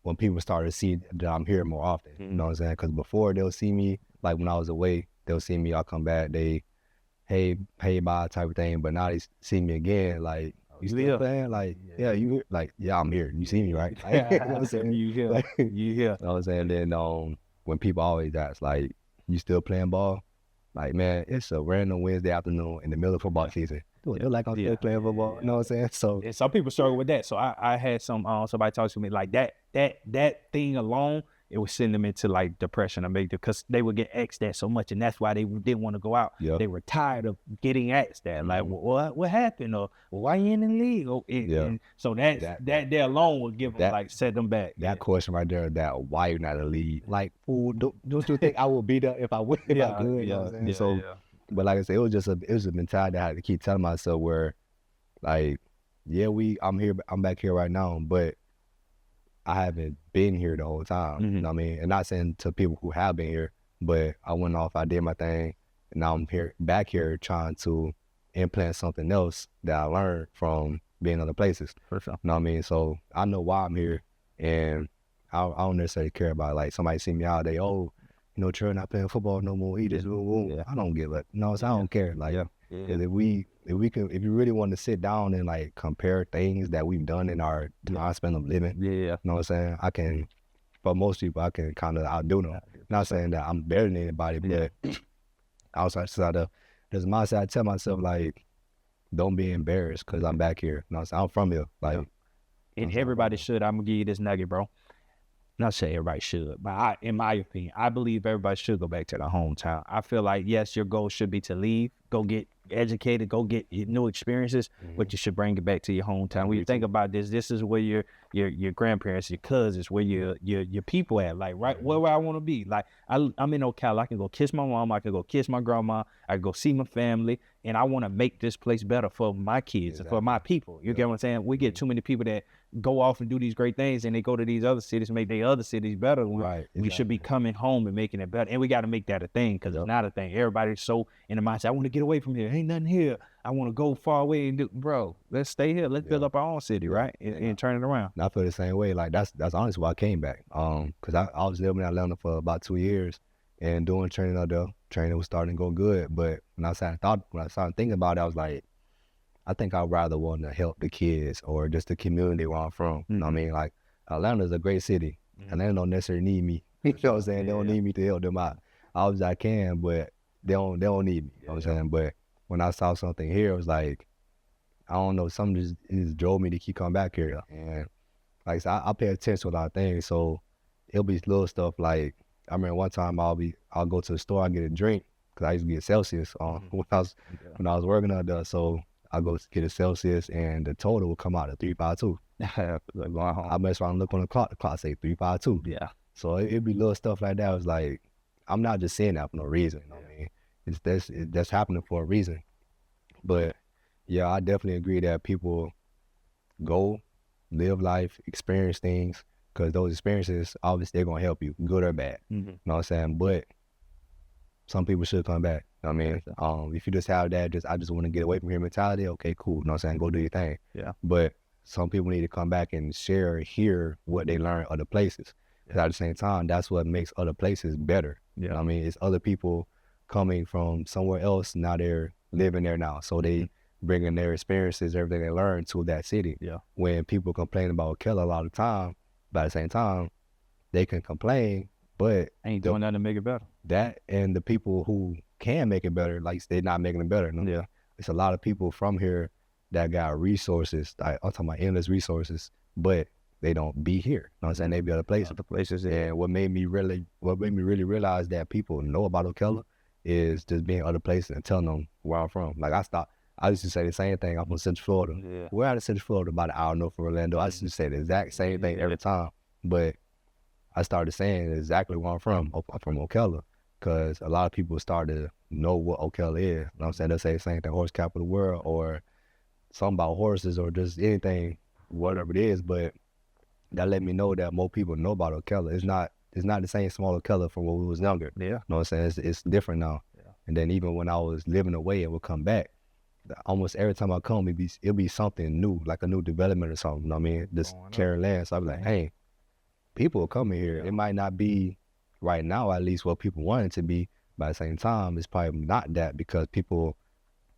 when people started to see that I'm here more often. You know what I'm saying? Because before they'll see me, like when I was away, they'll see me, I'll come back, they, hey, bye type of thing. But now they see me again, like, you still playing? Like, yeah, you here? Like, yeah, I'm here. You see me, right? Like, you know what I'm saying?
You here.
Like,
you here.
You know what I'm saying? Then when people always ask, like, you still playing ball? Like, man, it's a random Wednesday afternoon in the middle of football season. They're like, I'm still playing football. You know what I'm saying? So
and some people struggle with that. So I had somebody talk to me like that thing alone, it would send them into like depression or maybe because they would get asked that so much, and that's why they didn't want to go out.
Yep.
They were tired of getting asked that. Like, what happened? Or why you in the league? And so that there alone would give them like set them back.
That question right there, that why you're not in the league? Like, fool, don't you think I would be there if I would? If I could, you know what I'm saying? But like I said, it was a mentality I had to keep telling myself where, like, yeah, I'm here, I'm back here right now, but I haven't been here the whole time. You know what I mean? And not saying to people who have been here, but I went off, I did my thing, and now I'm back here trying to implant something else that I learned from being other places.
For sure.
You know what I mean? So I know why I'm here, and I don't necessarily care about, like, somebody see me out there, oh, you know, Trey not playing football no more. He just I don't give a I don't care. Like, if you really want to sit down and like compare things that we've done in our time span of living, you know what I'm saying? For most people, I can kind of outdo them. Not saying that I'm better than anybody, but outside of there's my side, I tell myself, like, don't be embarrassed because I'm back here. You know what I'm saying? I'm from here. Like,
and everybody should. I'm gonna give you this nugget, bro. Not say everybody should, but in my opinion, I believe everybody should go back to their hometown. I feel like, yes, your goal should be to leave, go get educated, go get new experiences, but you should bring it back to your hometown. When you think about this is where your grandparents, your cousins, where your people at, like, right where I want to be. Like, I'm in Ocala, I can go kiss my mom, I can go kiss my grandma, I can go see my family, and I want to make this place better for my kids and for my people. You get what I'm saying? We get too many people that go off and do these great things, and they go to these other cities, make their other cities better. We should be coming home and making it better, and we got to make that a thing, because it's not a thing. Everybody's so in the mindset, I want to get away from here. Ain't nothing here. I want to go far away and do, bro. Let's stay here. Let's build up our own city, right, and turn it around.
And I feel the same way. Like, that's honestly why I came back. Because I was living in Atlanta for about 2 years and doing training out there. Training was starting to go good, but when I started thinking about it, I was like, I think I'd rather want to help the kids or just the community where I'm from. You know what I mean? Like, Atlanta's a great city. Atlanta don't necessarily need me. You know what I'm saying? They don't need me to help them out. Obviously I can, but they don't need me. You know what I'm saying? But when I saw something here, it was like, I don't know, something just drove me to keep coming back here. And like I said, I pay attention to a lot of things. So it'll be little stuff like, I remember one time I'll go to the store, I'll get a drink, because I used to get Celsius when I was working out there. So I go get a Celsius, and the total will come out at 352. I mess around and look on the clock say 352.
Yeah.
So it'd be little stuff like that. It was like, I'm not just saying that for no reason. You know what I mean? That's happening for a reason. But yeah, I definitely agree that people go, live life, experience things, because those experiences, obviously, they're going to help you, good or bad. You know what I'm saying? But some people should come back. You know what I mean? If you just have that, I just want to get away from here mentality, okay, cool. You know what I'm saying? Go do your thing.
Yeah.
But some people need to come back and hear what they learn other places. Because at the same time, that's what makes other places better. You know what I mean? It's other people coming from somewhere else, now they're living there now. So they bringing their experiences, everything they learned to that city.
Yeah.
When people complain about Ocala a lot of time, but at the same time, they can complain, but
ain't doing nothing to make it better.
That and the people who can make it better, like, they're not making it better. You know? Yeah. It's a lot of people from here that got resources, I'm talking about endless resources, but they don't be here. You know what I'm saying? They be other places. And what made me really realize that people know about Ocala is just being other places and telling them where I'm from. Like, I used to say the same thing. I'm from Central Florida. Yeah. We're out of Central Florida, about an hour north of Orlando. I used to say the exact same thing every time. But I started saying exactly where I'm from. I'm from Ocala, because a lot of people started to know what Ocala is. You know what I'm saying? They'll say the same thing, horse capital of the world, or something about horses, or just anything, whatever it is. But that let me know that more people know about Ocala. It's not the same small Ocala from when we was younger. Yeah. You know what I'm saying? It's different now. Yeah. And then even when I was living away and would come back, almost every time I come, it'll be something new, like a new development or something. You know what I mean? Just carrying land. So I'll be like, hey, people will come in here. It might not be right now, at least what people want it to be. But at the same time, it's probably not that, because people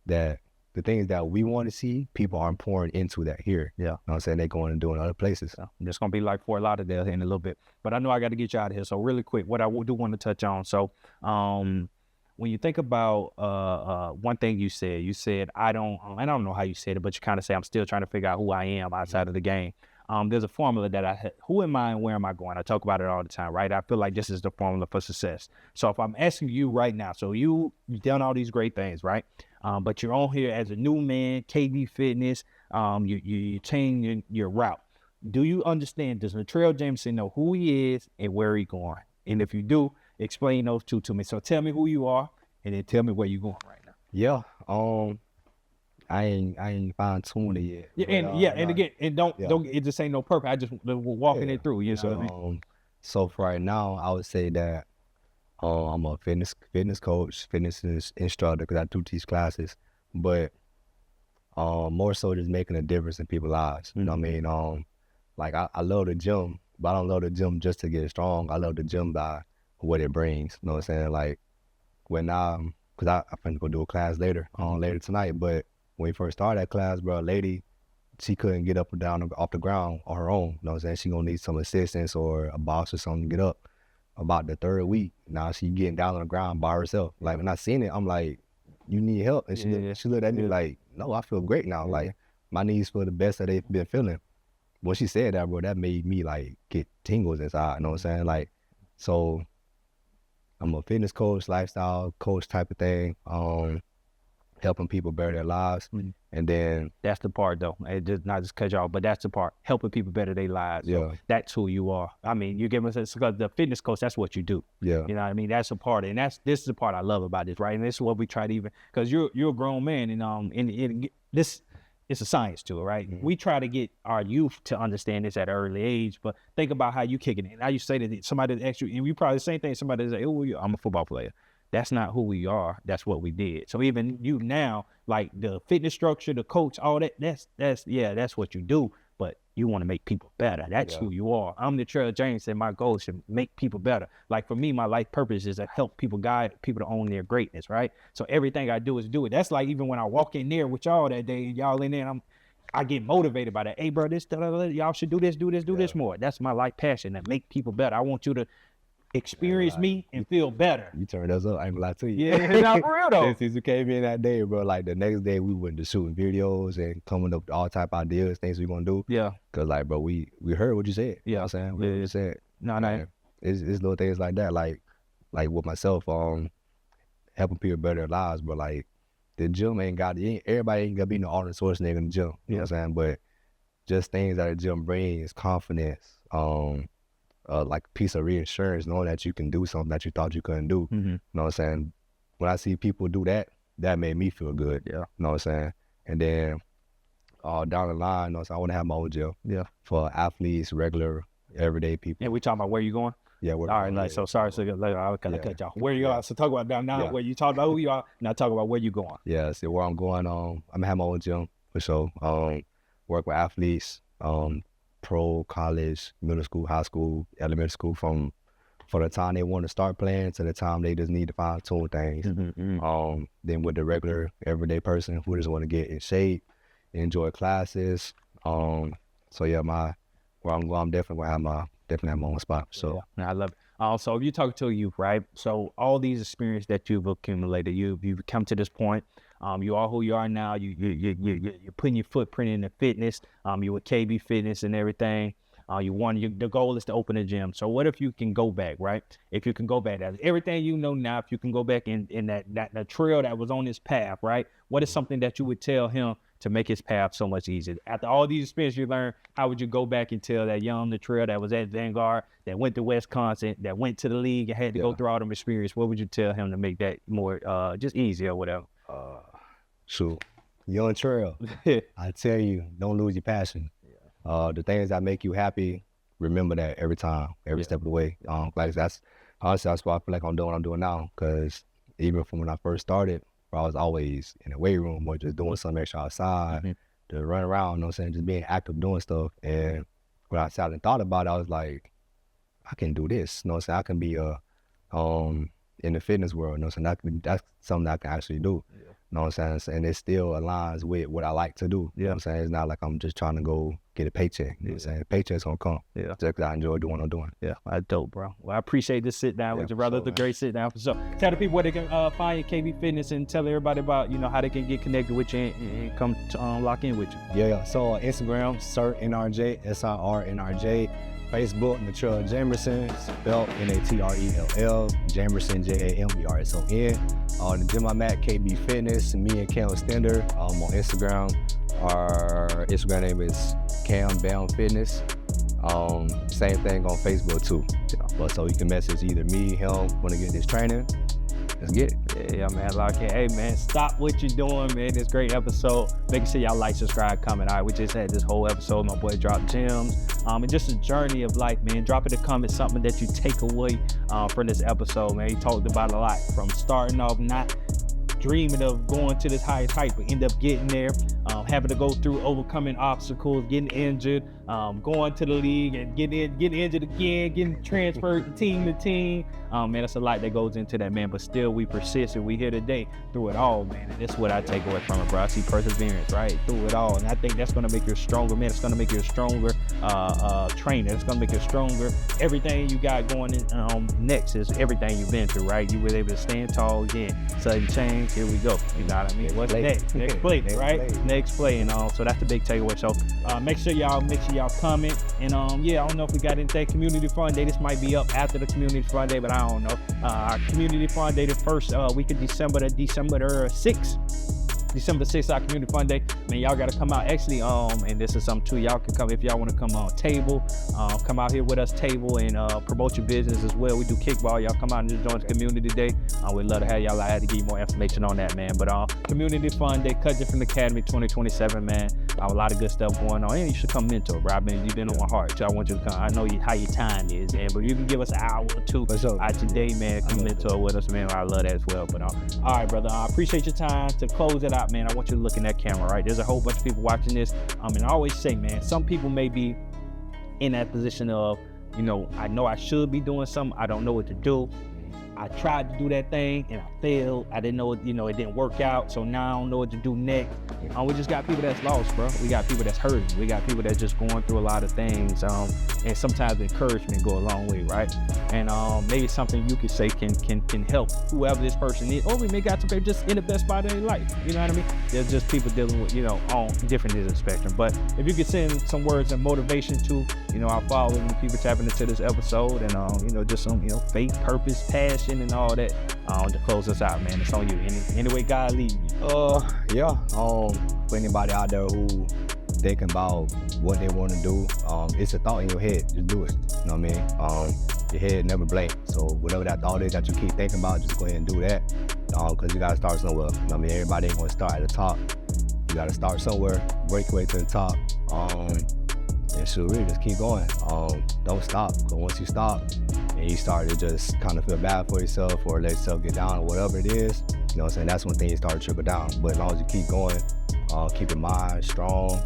that the things that we want to see, people aren't pouring into that here.
Yeah.
You know what I'm saying? They're going and doing other places.
So it's going to be like Fort Lauderdale in a little bit. But I know I got to get you out of here. So really quick, what I do want to touch on. So when you think about one thing you said, I don't know how you said it, but you kind of say, I'm still trying to figure out who I am outside of the game. There's a formula that who am I and where am I going? I talk about it all the time, right? I feel like this is the formula for success. So if I'm asking you right now, so you've done all these great things, right? But you're on here as a new man, KB Fitness, you change your route. Do you understand, does Natrell Jamerson know who he is and where he's going? And if you do, explain those two to me. So tell me who you are and then tell me where you're going right now.
Yeah. I ain't fine-tuned it yet.
Yeah, and again, don't it just ain't no purpose. I just walking it through, you know what I mean?
So for right now, I would say that I'm a fitness coach, fitness instructor, because I do teach classes, but more so just making a difference in people's lives. You know what I mean? Like I love the gym, but I don't love the gym just to get strong. I love the gym by what it brings. You know what I'm saying? Like when because I'm finna go do a class later tonight, but when we first started that class, bro, a lady, she couldn't get up and down off the ground on her own. You know what I'm saying? She gonna need some assistance or a boss or something to get up. About the third week, now she getting down on the ground by herself. Like when I seen it, I'm like, you need help? And she looked at me like, no, I feel great now. Like my knees feel the best that they've been feeling. When she said that, bro, that made me like get tingles inside. You know what I'm saying? Like, so I'm a fitness coach, lifestyle coach type of thing. Helping people better their lives. And then
that's the part though. It just not just cut y'all, but that's the part. Helping people better their lives.
Yeah.
So that's who you are. I mean, you give us because the fitness coach, that's what you do.
Yeah.
You know what I mean? That's a part. And this is the part I love about this, right? And this is what we try to even, because you're a grown man, and this it's a science to it, right? We try to get our youth to understand this at an early age, but think about how you kicking it. Now you say that somebody that actually, and you probably the same thing, somebody say, oh, I'm a football player. That's not who we are. That's what we did. So even you now, like the fitness structure, the coach, all that, that's what you do. But you want to make people better. That's who you are. I'm Natrell Jamerson, and my goal is to make people better. Like for me, my life purpose is to help people, guide people to own their greatness, right? So everything I do is do it. That's like even when I walk in there with y'all that day, y'all in there, and I get motivated by that. Hey, bro, y'all should do this more. That's my life passion, to make people better. I want you to experience me and feel better.
You turned us up, I ain't gonna lie to you.
Yeah, not for real though.
Since you came in that day, bro, like the next day we went to shooting videos and coming up with all type of ideas, things we gonna do.
Yeah.
Cause like, bro, we heard what you said.
Yeah.
You know what I'm saying? We heard what you said.
No.
It's little things like that, like with myself, helping people better their lives, but like the gym everybody ain't gonna be no Arnold Schwarzenegger in the gym. You know what I'm saying? But just things that the gym brings, confidence, like a piece of reassurance, knowing that you can do something that you thought you couldn't do. You know what I'm saying? When I see people do that, that made me feel good. Yeah. You know what I'm saying? And then down the line, you know what I'm saying, I want to have my own gym. Yeah. For athletes, regular, everyday people.
And we talking about where you going?
Yeah.
All right, like, so sorry, so later I kind of cut y'all. Where you are? So talk about now where you talk about who you are, now talk about where you going.
Yeah, so where I'm going, I'm gonna have my own gym for sure. Work with athletes, pro, college, middle school, high school, elementary school, from the time they want to start playing to the time they just need to fine-tune things. Then with the regular everyday person who just want to get in shape, enjoy classes. So yeah, where I'm going, I'm definitely gonna have my own spot. So
I love it. So if you talk to a youth, right? So all these experiences that you've accumulated, you've come to this point. You are who you are now. You're putting your footprint in the fitness. You with KB Fitness and everything. The goal is to open a gym. So what if you can go back, right? If you can go back, that's everything you know now. If you can go back in that trail that was on his path, right? What is something that you would tell him to make his path so much easier? After all these experiences you learned, how would you go back and tell that young Natrell that was at Vanguard, that went to Wisconsin, that went to the league and had to go through all them experience? What would you tell him to make that more just easier or whatever?
Shoot, young Trail, I tell you, don't lose your passion. The things that make you happy, remember that every time, every step of the way. Like that's honestly, that's why I feel like I'm doing what I'm doing now. Cause even from when I first started, I was always in the weight room or just doing something extra outside, to run around, you know what I'm saying, just being active, doing stuff. And when I sat and thought about it, I was like, I can do this. You know what I'm saying? I can be in the fitness world. You know what I'm saying? That's something I can actually do. Yeah. You know what I'm saying? And it still aligns with what I like to do. You know what I'm saying? It's not like I'm just trying to go get a paycheck. You know what I'm saying? The paycheck's gonna come. Yeah. Just because I enjoy doing what I'm doing.
Yeah, that's dope, bro. Well, I appreciate this sit down with your brother. It's a great sit down for sure. Tell the people where they can find your KB Fitness and tell everybody about, you know, how they can get connected with you and come to, lock in with you.
Yeah. So on Instagram, SirNRJ, SIRNRJ. Facebook, Natrell Jamerson, spelled Natrell, Jamerson, Jamerson. The gym I'm at, KB Fitness, me and Cam Stender. On Instagram, our Instagram name is Cam Bam Fitness. Same thing on Facebook too. But so you can message either me, him, want to get this training. Let's get it.
Yeah, man, lock in. Hey, man, stop what you're doing, man. This great episode. Make sure y'all like, subscribe, comment. All right, we just had this whole episode. My boy dropped gems. And just a journey of life, man. Drop in the comments something that you take away from this episode, man. He talked about a lot, from starting off not dreaming of going to this highest height, but end up getting there, having to go through overcoming obstacles, getting injured, going to the league and getting injured again, getting transferred to team. Man, that's a lot that goes into that, man. But still, we persist and we here today through it all, man. And that's what I take away from it, bro. I see perseverance, right, through it all. And I think that's going to make you a stronger man. It's going to make you a stronger trainer. It's going to make you stronger. Everything you got going in, next is everything you've been through, right? You were able to stand tall again. Sudden change, here we go. You know what I mean? What's next? Next play, right? Next play. And so that's the big takeaway. So make sure y'all comment. And yeah, I don't know if we got anything. Community Fun Day. This might be up after the Community Fun Day, but I don't know. Our Community Fun Day, the first week of December 6th. December 6th, our Community Fun Day. Man, y'all gotta come out. Actually, and this is something too, y'all can come if y'all wanna come on table. Come out here with us table and promote your business as well. We do kickball. Y'all come out and just join the community day. We'd love to have y'all. I had to give you more information on that, man. But Community Fun Day, Cut Different Academy 2027, man. A lot of good stuff going on. And you should come mentor, bro. I mean, you've been on my heart. So I want you to come. I know how your time is, man. But you can give us an hour or two out today, man. Come mentor with us, man. I love that as well. But all right, brother. I appreciate your time. To close it out, man, I want you to look in that camera, right? There's a whole bunch of people watching this. And I always say, man, some people may be in that position of, you know I should be doing something. I don't know what to do. I tried to do that thing and I failed. I didn't know it, it didn't work out. So now I don't know what to do next. We just got people that's lost, bro. We got people that's hurting. We got people that's just going through a lot of things. And sometimes encouragement go a long way, right? And maybe something you could say can help whoever this person is. Or we may got some people just in the best spot of their life. You know what I mean? There's just people dealing with, on different ends of the spectrum. But if you could send some words of motivation to, our following people tapping into this episode and, just some, faith, purpose, passion, and all that to close us out, man. It's on you. Any way God leads you.
Yeah. For anybody out there who thinking about what they want to do, it's a thought in your head. Just do it. You know what I mean? Your head never blank. So whatever that thought is that you keep thinking about, just go ahead and do that. Because you gotta start somewhere. You know what I mean? Everybody ain't gonna start at the top. You gotta start somewhere, break your way to the top. And so really just keep going. Don't stop. Because once you stop and you start to just kind of feel bad for yourself or let yourself get down or whatever it is, you know what I'm saying? That's when things start to trickle down. But as long as you keep going, keep your mind strong.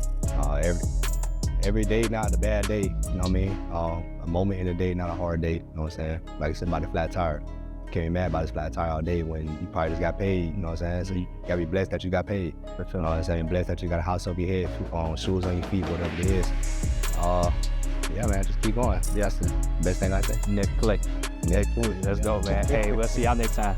Every day not a bad day, you know what I mean? A moment in the day, not a hard day, you know what I'm saying? Like I said about the flat tire. Can't be mad about this flat tire all day when you probably just got paid, you know what I'm saying? So you gotta be blessed that you got paid. You know what I'm saying? Blessed that you got a house over your head, shoes on your feet, whatever it is. Yeah, man, just keep going. That's the best thing I say.
Next play. Let's go, man. Hey, we'll see y'all next time.